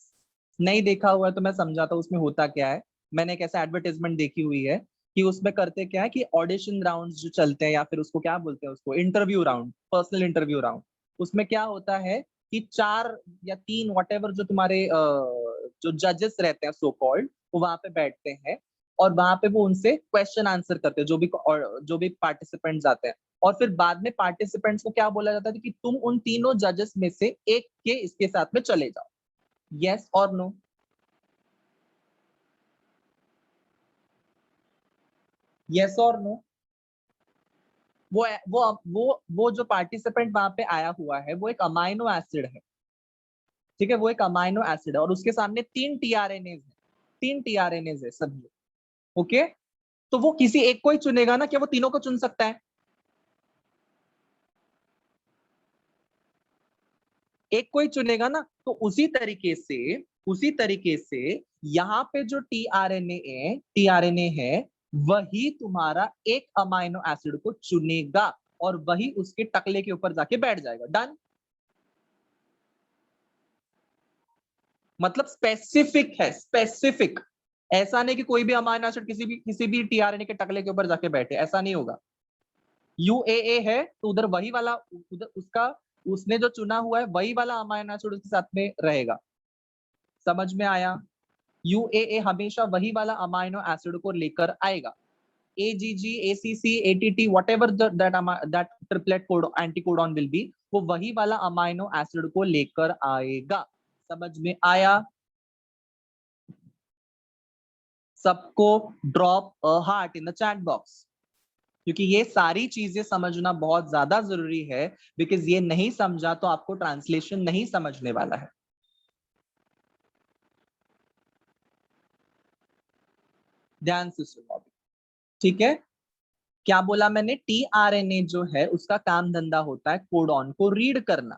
नहीं देखा हुआ है तो मैं समझाता हूँ उसमें होता क्या है। मैंने एक ऐसा एडवर्टाइजमेंट देखी हुई है कि उसमें करते क्या है कि ऑडिशन राउंड्स जो चलते हैं, या फिर उसको क्या बोलते हैं, उसको interview round, personal interview round. उसमें क्या होता है कि 4 या 3 वटेवर जो तुम्हारे जो जजेस रहते हैं सो कॉल्ड, वो वहां पे बैठते हैं और वहां पे वो उनसे क्वेश्चन आंसर करते हैं, जो भी पार्टिसिपेंट्स आते हैं। और फिर बाद में पार्टिसिपेंट्स को क्या बोला जाता है कि तुम उन तीनों जजेस में से एक के इसके साथ में चले जाओ। यस और नो? यस और नो? वो जो पार्टिसिपेंट वहां पे आया हुआ है वो एक अमाइनो एसिड है। ठीक है, वो एक अमाइनो एसिड है और उसके सामने 3 टीआरएनए है। 3 टीआरएनए है सभी। ओके, तो वो किसी एक को ही चुनेगा ना, क्या वो तीनों को चुन सकता है? एक को ही चुनेगा ना। तो उसी तरीके से यहाँ पे जो टीआरएनए है वही तुम्हारा एक अमाइनो एसिड को चुनेगा और वही उसके टकले के ऊपर जाके बैठ जाएगा। डन? मतलब स्पेसिफिक है, स्पेसिफिक। ऐसा नहीं कि कोई भी अमाइनो एसिड किसी भी टीआरएनए के टकले के ऊपर जाके बैठे, ऐसा नहीं होगा। यूएए है तो उधर वही वाला, उधर उसका, उसने जो चुना हुआ है वही वाला अमाइनो एसिड उसके साथ में रहेगा। समझ में आया? यूएए हमेशा वही वाला अमाइनो एसिड को लेकर आएगा। AGG, ACC, ATT, whatever that triplet code anticodon will be, वो वही वाला अमाइनो एसिड को लेकर आएगा। समझ में आया? सबको drop a heart in the chat box, क्योंकि ये सारी चीजें समझना बहुत ज्यादा जरूरी है। बिकॉज ये नहीं समझा तो आपको ट्रांसलेशन नहीं समझने वाला है। ध्यान से सुनो। ठीक है, क्या बोला मैंने? टीआरएनए जो है उसका काम धंधा होता है कोडॉन को रीड करना।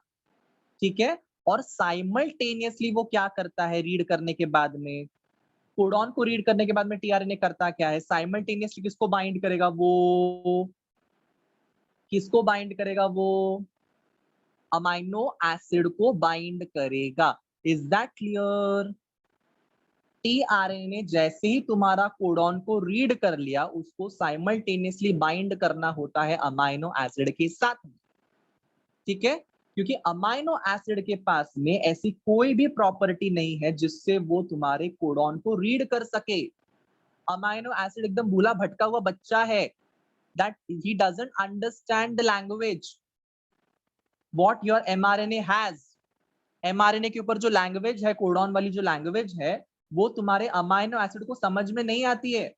ठीक है, और साइमल्टेनियसली वो क्या करता है रीड करने के बाद में? कोडॉन को रीड करने के बाद में टीआरएनए करता क्या है? साइमल्टेनियसली किसको बाइंड करेगा? वो किसको बाइंड करेगा? वो अमाइनो एसिड को बाइंड करेगा। Is that clear? टीआरएनए जैसे ही तुम्हारा कोडॉन को रीड कर लिया, उसको साइमल्टेनियसली बाइंड करना होता है अमाइनो एसिड के साथ में। ठीक है, क्योंकि अमाइनो एसिड के पास में ऐसी कोई भी प्रॉपर्टी नहीं है जिससे वो तुम्हारे कोडॉन को रीड कर सके। अमाइनो एसिड एकदम भूला भटका हुआ बच्चा है, that he doesn't understand the language what your mRNA has। mRNA के ऊपर जो लैंग्वेज है, कोडॉन वाली जो लैंग्वेज है, वो तुम्हारे अमाइनो एसिड को समझ में नहीं आती है।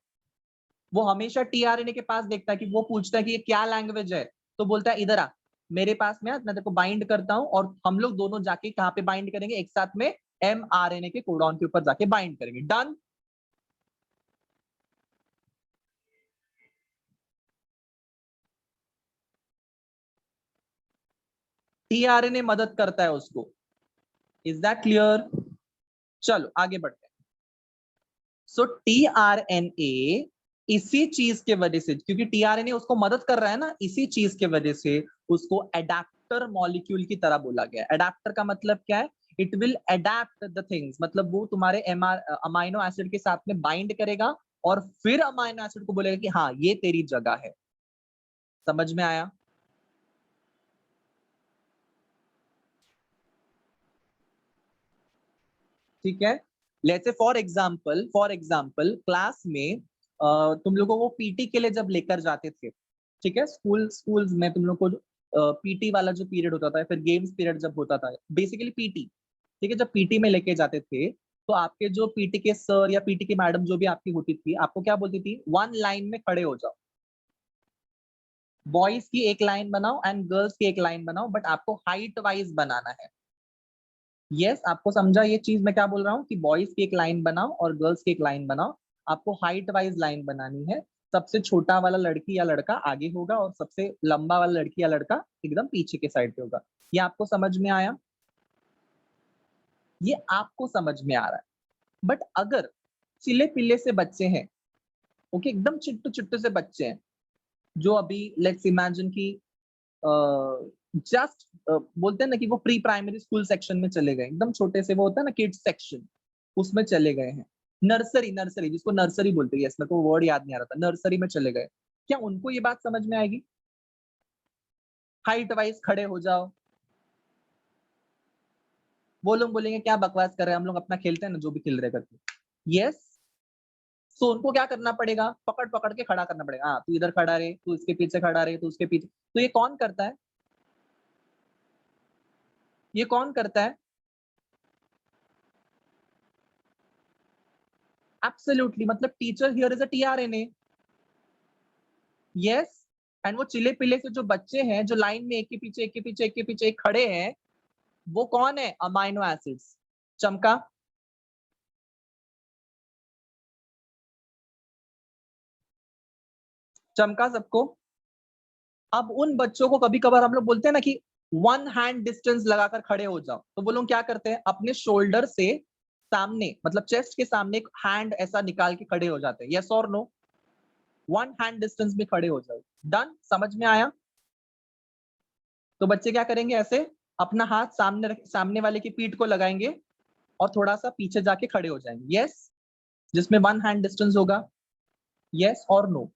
वो हमेशा टीआरएनए के पास देखता है कि वो पूछता है कि ये क्या लैंग्वेज है, तो बोलता है इधर आ मेरे पास में, मैं तेरे को बाइंड करता हूं और हम लोग दोनों जाके कहां पे बाइंड करेंगे? एक साथ में एमआरएनए के कोडॉन के ऊपर जाके बाइंड करेंगे। डन? टीआरएनए मदद करता है उसको। Is that clear? चलो आगे बढ़ते हैं। सो टीआरएनए इसी चीज के वजह से, क्योंकि टीआरएनए उसको मदद कर रहा है ना, इसी चीज के वजह से उसको एडेप्टर मॉलिक्यूल की तरह बोला गया। एडेप्टर का मतलब क्या है? It will adapt the things, मतलब वो तुम्हारे अमाइनो एसिड के साथ में बाइंड करेगा और फिर अमाइनो एसिड को बोलेगा कि हाँ ये तेरी जगह है। समझ में आया? ठीक है। Let's say for example class में तुम लोगों को पीटी के लिए जब लेकर जाते थे, ठीक है, स्कूल्स में तुम लोग को पीटी वाला जो पीरियड होता था, फिर गेम्स पीरियड जब होता था, बेसिकली पीटी, ठीक है, जब पीटी में लेके जाते थे तो आपके जो पीटी के सर या पीटी की मैडम जो भी आपकी होती थी, आपको क्या बोलती थी? वन लाइन में खड़े हो जाओ, बॉयज की एक लाइन बनाओ एंड गर्ल्स की एक लाइन बनाओ, बट आपको हाइट वाइज बनाना है। यस, आपको समझा ये चीज मैं क्या बोल रहा हूँ कि बॉयज की एक लाइन बनाओ और गर्ल्स की एक लाइन बनाओ। आपको हाइट वाइज लाइन बनानी है। सबसे छोटा वाला लड़की या लड़का आगे होगा और सबसे लंबा वाला लड़की या लड़का एकदम पीछे के साइड पे होगा। ये आपको समझ में आया? ये आपको समझ में आ रहा है। बट अगर चिल्ले पिल्ले से बच्चे हैं, ओके, एकदम चिट्टू चिट्टू से बच्चे हैं, जो अभी लेट्स इमेजिन की जस्ट बोलते हैं ना कि वो प्री प्राइमरी स्कूल सेक्शन में चले गए, एकदम छोटे से, वो होता है ना किड्स सेक्शन, उसमें चले गए हैं। नर्सरी, नर्सरी जिसको नर्सरी बोलते हैं, इसमें को वर्ड याद नहीं आ रहा था, नर्सरी में चले गए, क्या उनको ये बात समझ में आएगी? हाइट वाइज खड़े हो जाओ। वो लोग बोलेंगे क्या बकवास कर रहे हैं, हम लोग अपना खेलते हैं ना, जो भी खेल रहे करके। यस, तो उनको क्या करना पड़ेगा? पकड़ पकड़ के खड़ा करना पड़ेगा। हाँ, तू इधर खड़ा रहे, तू इसके पीछे खड़ा रहे, तू उसके पीछे। तो ये कौन करता है? ये कौन करता है? एब्सोल्युटली, मतलब teacher here is a tRNA. Yes, and वो चिले पिले से जो बच्चे हैं, जो लाइन में एक के पीछे एक के पीछे एक के पीछे एक खड़े हैं, वो कौन है? Amino acids. चमका? चमका सबको? अब उन बच्चों को कभी कभार हम लोग बोलते हैं ना कि वन हैंड डिस्टेंस लगाकर खड़े हो जाओ, तो वो लोग क्या करते हैं? अपने शोल्डर से सामने, मतलब चेस्ट के सामने एक हैंड ऐसा निकाल के खड़े हो जाते हैं। यस और नो? वन हैंड डिस्टेंस में खड़े हो जाओ। डन? समझ में आया? तो बच्चे क्या करेंगे? ऐसे अपना हाथ सामने वाले की पीठ को लगाएंगे और थोड़ा सा पीछे जाके खड़े हो जाएंगे। यस, जिसमें वन हैंड डिस्टेंस होगा। यस और नो?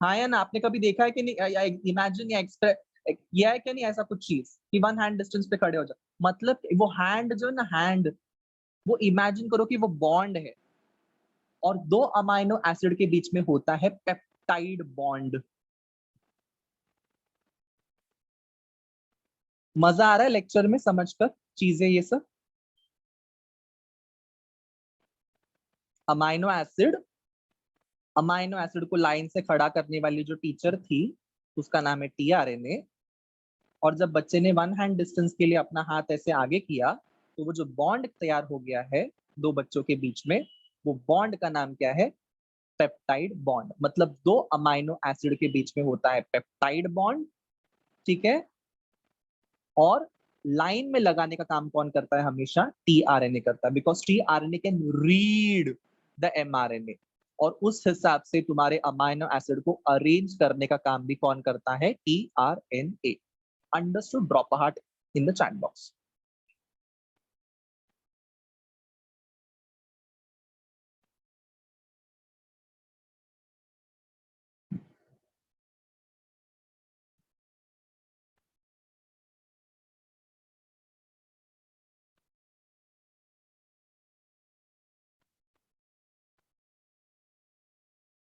हाँ या ना? आपने कभी देखा है कि नहीं, या इमेजिन या एक्सप्रेस किया है कि नहीं ऐसा कुछ चीज कि वन हैंड डिस्टेंस पे खड़े हो जाओ? मतलब वो हैंड जो है ना, हैंड, वो इमेजिन करो कि वो बॉन्ड है और दो अमाइनो एसिड के बीच में होता है पेप्टाइड बॉन्ड। मजा आ रहा है लेक्चर में समझकर चीजें ये सब? अमाइनो एसिड, अमाइनो एसिड को लाइन से खड़ा करने वाली जो टीचर थी, उसका नाम है टीआरएनए। और जब बच्चे ने वन हैंड डिस्टेंस के लिए अपना हाथ ऐसे आगे किया, तो वो जो बॉन्ड तैयार हो गया है दो बच्चों के बीच में, वो बॉन्ड का नाम क्या है? Peptide bond. मतलब दो अमाइनो एसिड के बीच में होता है पेप्टाइड बॉन्ड। ठीक है। और लाइन में लगाने का काम कौन करता है? हमेशा टीआरएनए करता है, because tRNA can read the mRNA. और उस हिसाब से तुम्हारे अमाइनो एसिड को अरेंज करने का काम भी कौन करता है? TRNA. Understood? Drop a heart in the chat box.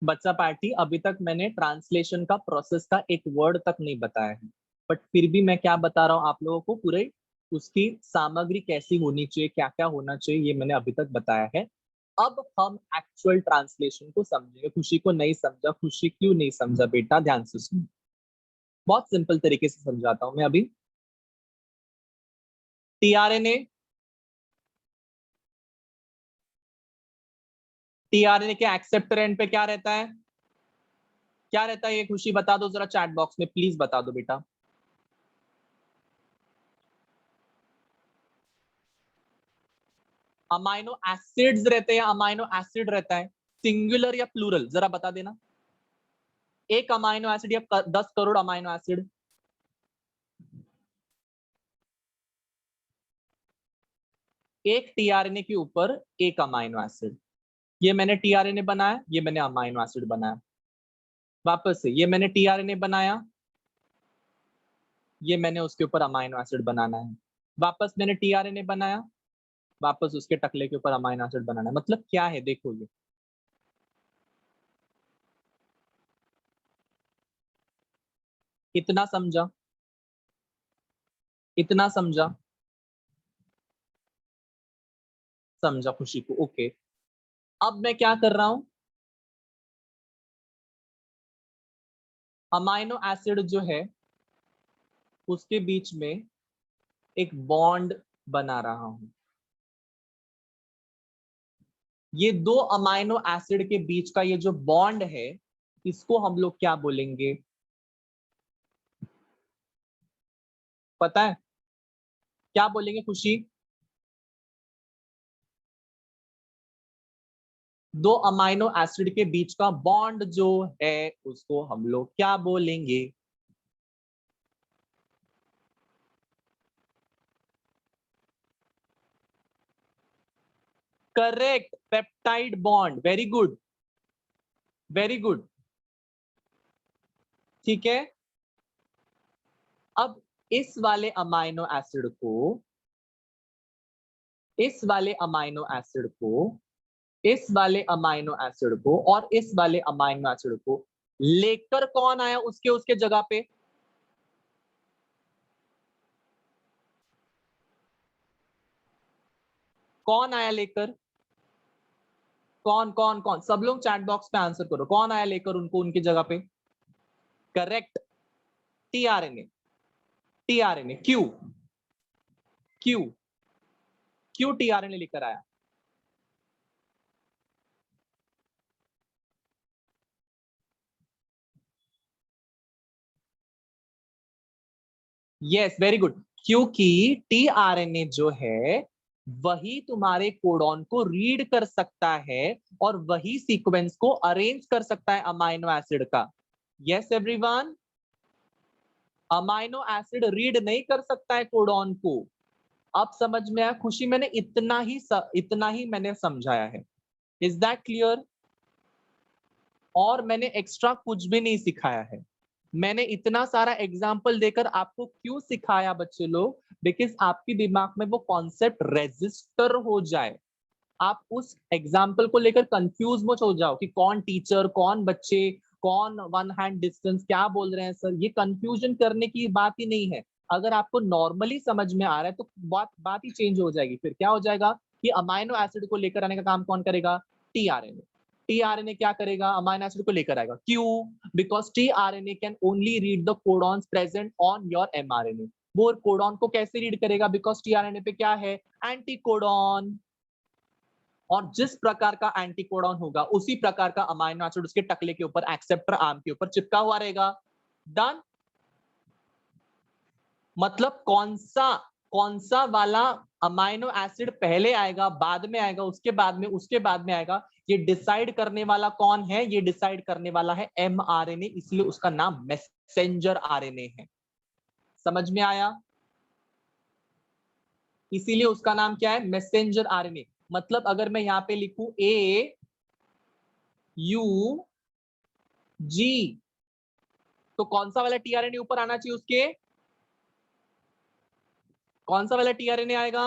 बच्चा पार्टी, अभी तक मैंने ट्रांसलेशन का प्रोसेस का एक वर्ड तक नहीं बताया है, बट फिर भी मैं क्या बता रहा हूँ आप लोगों को, पूरे उसकी सामग्री कैसी होनी चाहिए, क्या क्या होना चाहिए, ये मैंने अभी तक बताया है। अब हम एक्चुअल ट्रांसलेशन को समझेंगे। खुशी को नहीं समझा? खुशी क्यों नहीं समझा बेटा? ध्यान से सुनो, बहुत सिंपल तरीके से समझाता हूं मैं अभी। टीआरएनए, टीआरएनए के एक्सेप्टर एंड पे क्या रहता है? क्या रहता है? ये खुशी बता दो जरा चैट बॉक्स में, प्लीज बता दो बेटा। अमाइनो एसिड्स रहते हैं, अमाइनो एसिड रहता है, सिंगुलर या प्लूरल, जरा बता देना। एक अमाइनो एसिड या 10 करोड़ अमाइनो एसिड? एक टीआरएनए के ऊपर एक अमाइनो एसिड। ये मैंने टीआरएनए बनाया, ये मैंने अमाइनो एसिड बनाया। वापस से, ये मैंने टीआरएनए बनाया, ये मैंने उसके ऊपर अमाइनो एसिड बनाना है। वापस मैंने टीआरएनए बनाया, वापस उसके टकले के ऊपर अमाइनो एसिड बनाना है। मतलब क्या है, देखो ये इतना समझा, इतना समझा, समझा खुशी को, ओके। अब मैं क्या कर रहा हूं, अमाइनो एसिड जो है उसके बीच में एक बॉन्ड बना रहा हूं। ये दो अमाइनो एसिड के बीच का ये जो बॉन्ड है, इसको हम लोग क्या बोलेंगे, पता है क्या बोलेंगे खुशी? दो अमाइनो एसिड के बीच का बॉन्ड जो है उसको हम लोग क्या बोलेंगे? Correct, peptide bond. Very good, very good. ठीक है, अब इस वाले अमाइनो एसिड को, इस वाले अमाइनो एसिड को, इस वाले अमाइनो एसिड को और इस वाले अमाइनो एसिड को लेकर कौन आया उसके उसके जगह पे? कौन आया लेकर? कौन कौन कौन? सब लोग चैट बॉक्स पे आंसर करो, कौन आया लेकर उनको उनकी जगह पे? Correct, tRNA. टीआरएनए क्यों? क्यों? क्यों टीआरएनए लेकर आया? Yes, very good. क्योंकि टीआरएनए जो है वही तुम्हारे कोडॉन को रीड कर सकता है और वही सीक्वेंस को अरेंज कर सकता है अमाइनो एसिड का। Yes everyone, amino acid read नहीं कर सकता है कोडॉन को। अब समझ में आया खुशी? मैंने इतना ही मैंने समझाया है। Is that clear? और मैंने एक्स्ट्रा कुछ भी नहीं सिखाया है। मैंने इतना सारा एग्जाम्पल देकर आपको क्यों सिखाया बच्चे लोग? बिकॉज आपके दिमाग में वो कॉन्सेप्ट रजिस्टर हो जाए, आप उस एग्जाम्पल को लेकर कंफ्यूज मत हो जाओ कि कौन टीचर, कौन बच्चे, कौन वन हैंड डिस्टेंस, क्या बोल रहे हैं सर। ये कंफ्यूजन करने की बात ही नहीं है। अगर आपको नॉर्मली समझ में आ रहा है तो बात बात ही चेंज हो जाएगी। फिर क्या हो जाएगा कि अमाइनो एसिड को लेकर आने का काम कौन करेगा? टीआरएनए। टीआरएनए क्या करेगा? अमाइनो एसिड को लेकर आएगा। क्यों? Because tRNA can only read the codons present on your mRNA. वो कोडॉन को कैसे रीड करेगा? बिकॉज टीआरएनए पे क्या है? Anti codon. और जिस प्रकार का एंटीकोडॉन होगा उसी प्रकार का अमाइनो एसिड उसके टकले के ऊपर, एक्सेप्टर आर्म के ऊपर चिपका हुआ रहेगा। डन। मतलब कौन सा वाला अमाइनो एसिड पहले आएगा, बाद में आएगा, उसके बाद में, उसके बाद में आएगा, ये डिसाइड करने वाला कौन है? ये डिसाइड करने वाला है एमआरएनए, इसलिए उसका नाम मैसेंजर आरएनए है। समझ में आया? इसीलिए उसका नाम क्या है? Messenger RNA. मतलब अगर मैं यहां पे लिखूं ए यू जी, तो कौन सा वाला टीआरएनए ऊपर आना चाहिए उसके? कौन सा वाला टीआरएनए आएगा?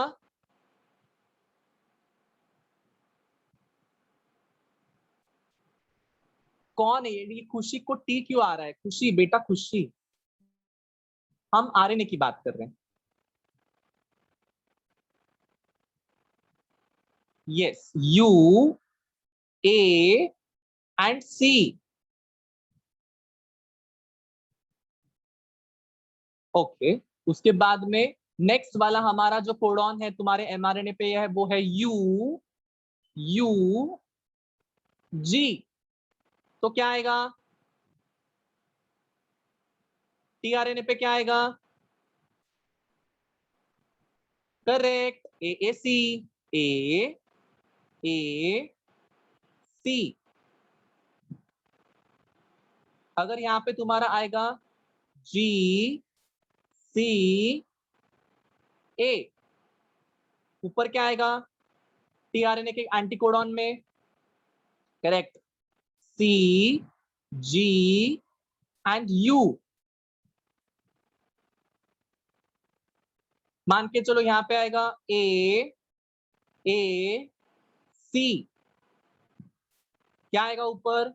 कौन है ये? खुशी को टी क्यों आ रहा है? खुशी बेटा, खुशी, हम आरएनए की बात कर रहे हैं। Yes, U A and C. Okay, उसके बाद में नेक्स्ट वाला हमारा जो कोडॉन है तुम्हारे एमआरएनए पे है वो है यू यू जी। तो क्या आएगा? टीआरएनए पे क्या आएगा? Correct, A C. A C। अगर यहाँ पे तुम्हारा आएगा G C A, ऊपर क्या आएगा tRNA के एंटीकोडॉन में? Correct, C G and U। मान के चलो यहाँ पे आएगा A C, क्या आएगा ऊपर?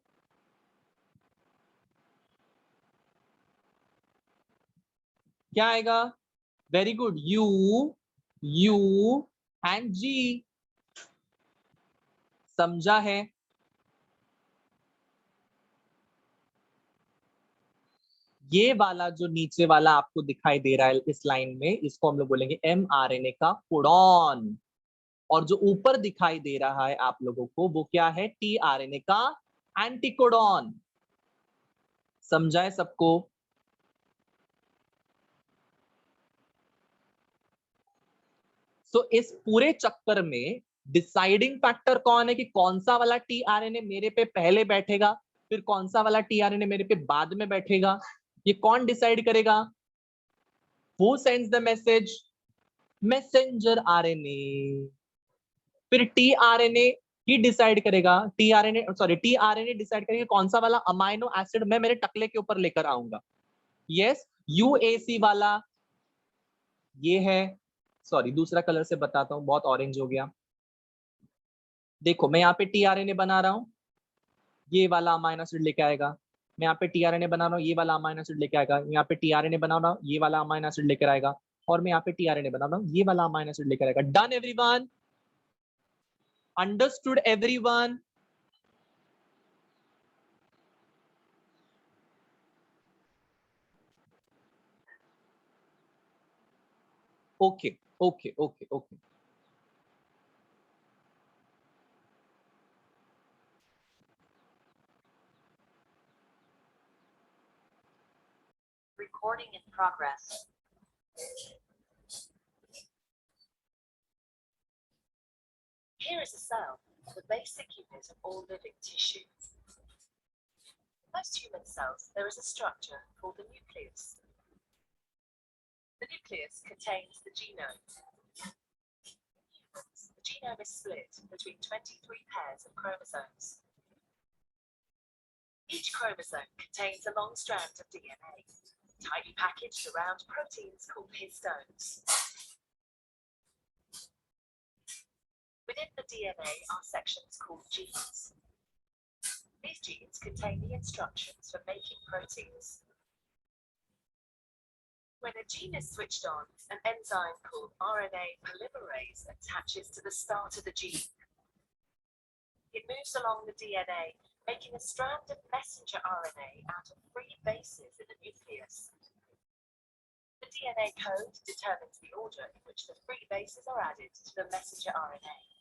क्या आएगा? Very good, U and G। समझा है? ये वाला जो नीचे वाला आपको दिखाई दे रहा है इस लाइन में, इसको हम लोग बोलेंगे mRNA का कोडॉन। और जो ऊपर दिखाई दे रहा है आप लोगों को, वो क्या है? tRNA का एंटीकोडॉन। समझा है सबको? इस पूरे चक्कर में डिसाइडिंग फैक्टर कौन है कि कौन सा वाला tRNA मेरे पे पहले बैठेगा, फिर कौन सा वाला tRNA मेरे पे बाद में बैठेगा? ये कौन डिसाइड करेगा? Who sends the message? Messenger RNA। फिर tRNA ही डिसाइड करेगा, tRNA डिसाइड करेगा कौन सा वाला अमाइनो एसिड मैं मेरे टकले के ऊपर लेकर आऊंगा। यस, UAC वाला ये है। सॉरी, दूसरा कलर से बताता हूं, बहुत ऑरेंज हो गया। देखो मैं यहाँ पे tRNA बना रहा हूं, ये वाला अमाइनो एसिड लेके आएगा। मैं यहाँ पे tRNA बना रहा हूँ, ये वाला अमाइनो एसिड लेके आएगा। यहाँ पे tRNA बना रहा हूँ, ये वाला अमाइनो एसिड लेकर आएगा। और मैं यहाँ पे tRNA बना रहा हूँ, ये वाला अमाइनो एसिड लेकर आएगा। Done everyone? Understood everyone? Okay okay okay okay. Recording in progress. Here is a cell, the basic unit of all living tissue. In most human cells, there is a structure called the nucleus. The nucleus contains the genome. In humans, the genome is split between 23 pairs of chromosomes. Each chromosome contains a long strand of DNA, tightly packaged around proteins called histones. Within the DNA are sections called genes. These genes contain the instructions for making proteins. When a gene is switched on, an enzyme called RNA polymerase attaches to the start of the gene. It moves along the DNA, making a strand of messenger RNA out of 3 bases in the nucleus. The DNA code determines the order in which the 3 bases are added to the messenger RNA.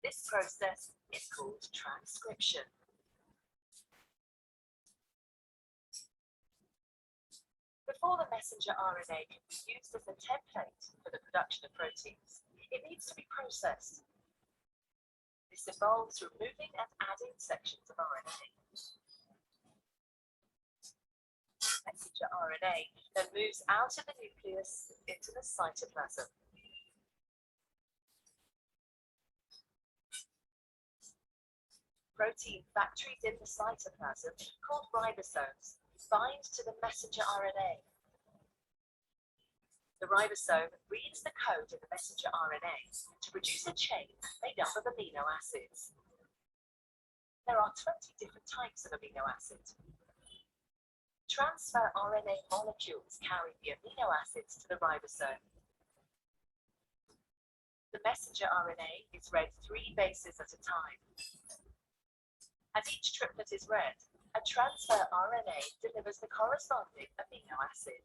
This process is called transcription. Before the messenger RNA can be used as a template for the production of proteins, it needs to be processed. This involves removing and adding sections of RNA. Messenger RNA then moves out of the nucleus into the cytoplasm. Protein factories in the cytoplasm, called ribosomes, bind to the messenger RNA. The ribosome reads the code in the messenger RNA to produce a chain made up of amino acids. There are 20 different types of amino acid. Transfer RNA molecules carry the amino acids to the ribosome. The messenger RNA is read 3 bases at a time. As each triplet is read, a transfer RNA delivers the corresponding amino acid.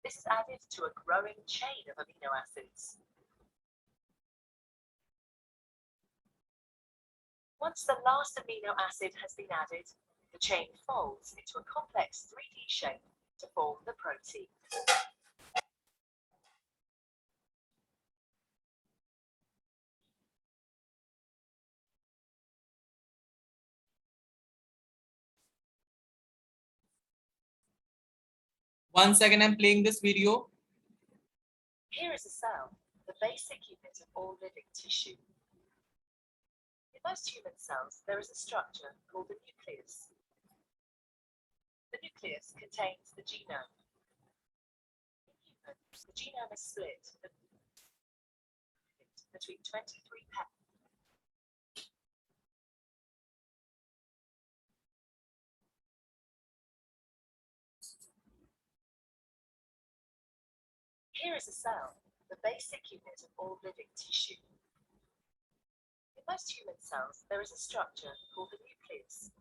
This is added to a growing chain of amino acids. Once the last amino acid has been added, the chain folds into a complex 3D shape to form the protein. One second, I'm playing this video. Here is a cell, the basic unit of all living tissue. In most human cells, there is a structure called the nucleus. The nucleus contains the genome. In humans, the genome is split between 23 pairs. Here is a cell, the basic unit of all living tissue. In most human cells, there is a structure called the nucleus.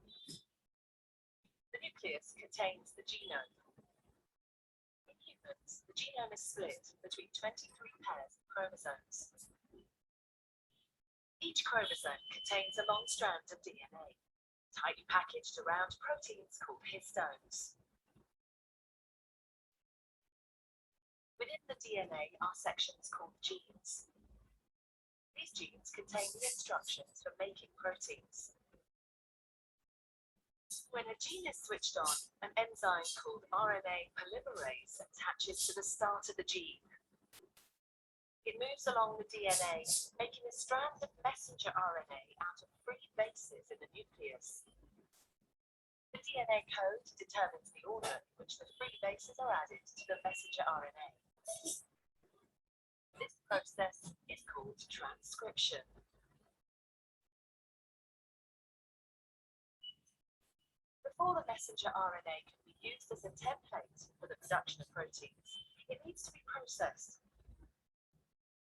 The nucleus contains the genome. In humans, the genome is split between 23 pairs of chromosomes. Each chromosome contains a long strand of DNA, tightly packaged around proteins called histones. Within the DNA are sections called genes. These genes contain the instructions for making proteins. When a gene is switched on, an enzyme called RNA polymerase attaches to the start of the gene. It moves along the DNA, making a strand of messenger RNA out of 3 bases in the nucleus. The DNA code determines the order in which the 3 bases are added to the messenger RNA. This process is called transcription. Before the messenger RNA can be used as a template for the production of proteins, it needs to be processed.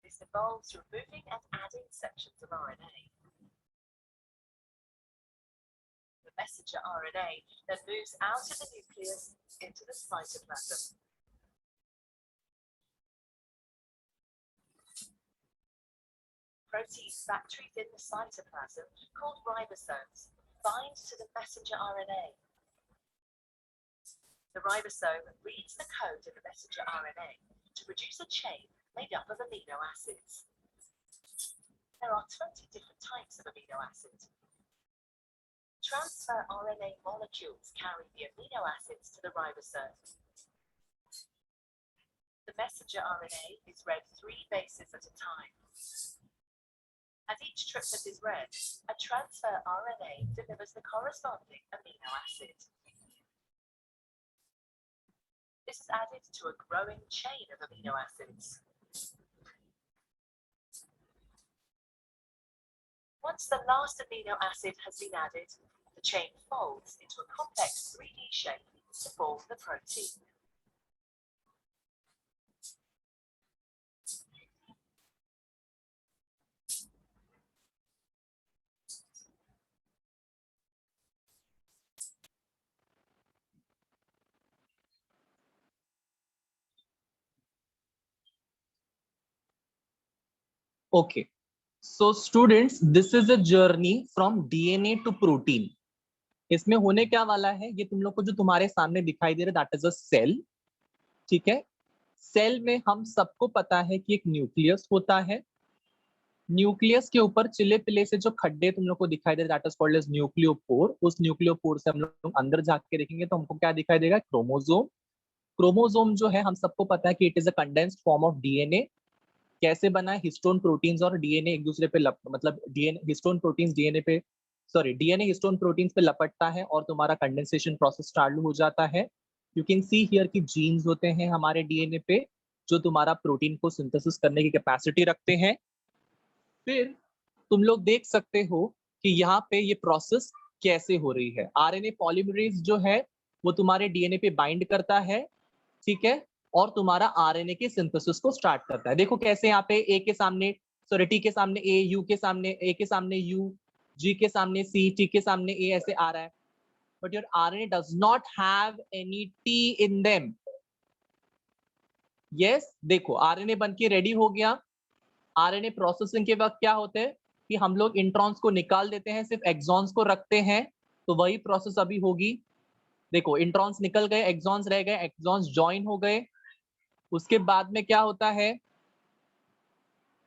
This involves removing and adding sections of RNA. The messenger RNA then moves out of the nucleus into the cytoplasm. Protein factories in the cytoplasm, called ribosomes, bind to the messenger RNA. The ribosome reads the code in the messenger RNA to produce a chain made up of amino acids. There are 20 different types of amino acids. Transfer RNA molecules carry the amino acids to the ribosome. The messenger RNA is read 3 bases at a time. As each triplet is read, a transfer RNA delivers the corresponding amino acid. This is added to a growing chain of amino acids. Once the last amino acid has been added, the chain folds into a complex 3D shape to form the protein. Okay, so students, this is a journey from DNA to protein. इसमें होने क्या वाला है, ये तुम लोग को जो तुम्हारे सामने दिखाई दे रहा है, दैट इज अ सेल. ठीक है, सेल में हम सबको पता है कि एक न्यूक्लियस होता है. न्यूक्लियस के ऊपर चिले पिले से जो खड्डे तुम लोग को दिखाई दे रहे, दैट इज कॉल्ड एज न्यूक्लियोपोर. उस न्यूक्लियोपोर से हम लोग अंदर झांक के देखेंगे तो हमको क्या दिखाई देगा, क्रोमोसोम. क्रोमोसोम जो है हम सबको पता है कि it is a condensed form of DNA. कैसे बना है, हिस्टोन प्रोटीन्स और डीएनए एक दूसरे पे मतलब डीएनए हिस्टोन प्रोटीन्स डीएनए पे डीएनए हिस्टोन प्रोटीन्स पे लपटता है और तुम्हारा कंडेंसेशन प्रोसेस चालू हो जाता है. यू कैन सी हियर कि जीन्स होते हैं हमारे डीएनए पे जो तुम्हारा प्रोटीन को सिंथेसिस करने की कैपेसिटी रखते हैं. फिर तुम लोग देख सकते हो कि यहाँ पे ये प्रोसेस कैसे हो रही है. आरएनए पॉलीमरेज जो है वो तुम्हारे डीएनए पे बाइंड करता है, ठीक है, और तुम्हारा आरएनए के सिंथेसिस को स्टार्ट करता है. देखो कैसे यहाँ पे ए के सामने टी के सामने ए, यू के सामने ए के सामने यू, जी के सामने सी, टी के सामने ए ऐसे आ रहा है. But your RNA does not have any T in them. Yes, देखो आरएनए बन के रेडी हो गया. आरएनए प्रोसेसिंग के वक्त क्या होते हैं कि हम लोग इंट्रॉन्स को निकाल देते हैं, सिर्फ एक्सॉन्स को रखते हैं. तो वही प्रोसेस अभी होगी. देखो इंट्रॉन्स निकल गए, एक्सॉन्स रह गए, एक्सॉन्स ज्वाइन हो गए. उसके बाद में क्या होता है,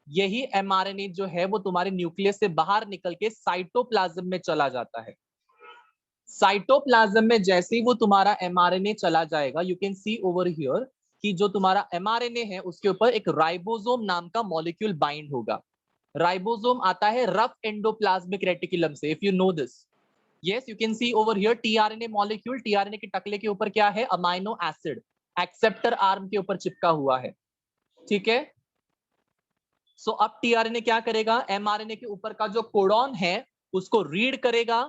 यही एमआरएनए जो है वो तुम्हारे न्यूक्लियस से बाहर निकल के साइटोप्लाज्म में चला जाता है. साइटोप्लाज्म में जैसे ही वो तुम्हारा mRNA चला जाएगा, you can see over here कि जो तुम्हारा mRNA है उसके ऊपर एक राइबोसोम नाम का मॉलिक्यूल बाइंड होगा। राइबोसोम आता है रफ एंडोप्लाज्मिक रेटिकुलम से, if you know this. Yes, you can see over here tRNA molecule, tRNA के टकले के ऊपर क्या है, अमाइनो एसिड एक्सेप्टर आर्म के ऊपर चिपका हुआ है, ठीक है। सो अब टीआरएनए क्या करेगा, एमआरएनए के ऊपर का जो कोडॉन है उसको रीड करेगा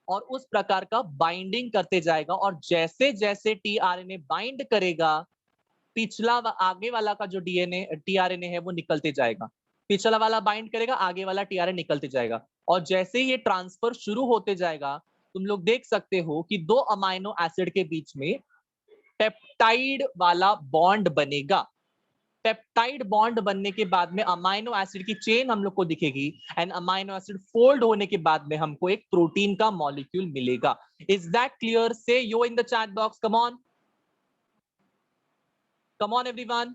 और उस प्रकार का बाइंडिंग करते जाएगा, और जैसे जैसे टीआरएनए बाइंड करेगा, पिछला आगे वाला का जो डीएनए टीआरएनए है वो निकलते जाएगा। पिछला वाला बाइंड करेगा, आगे वाला टीआरएनए निकलते जाएगा, और जैसे ही ये ट्रांसफर शुरू होते जाएगा, तुम लोग देख सकते हो कि दो अमाइनो एसिड के बीच में पेप्टाइड वाला बॉन्ड बनेगा। पेप्टाइड बॉन्ड बनने के बाद में अमाइनो एसिड की चेन हम लोग को दिखेगी, एंड अमाइनो एसिड फोल्ड होने के बाद में हमको एक प्रोटीन का मॉलिक्यूल मिलेगा। Is that clear? Say yo in the chat box, come on everyone.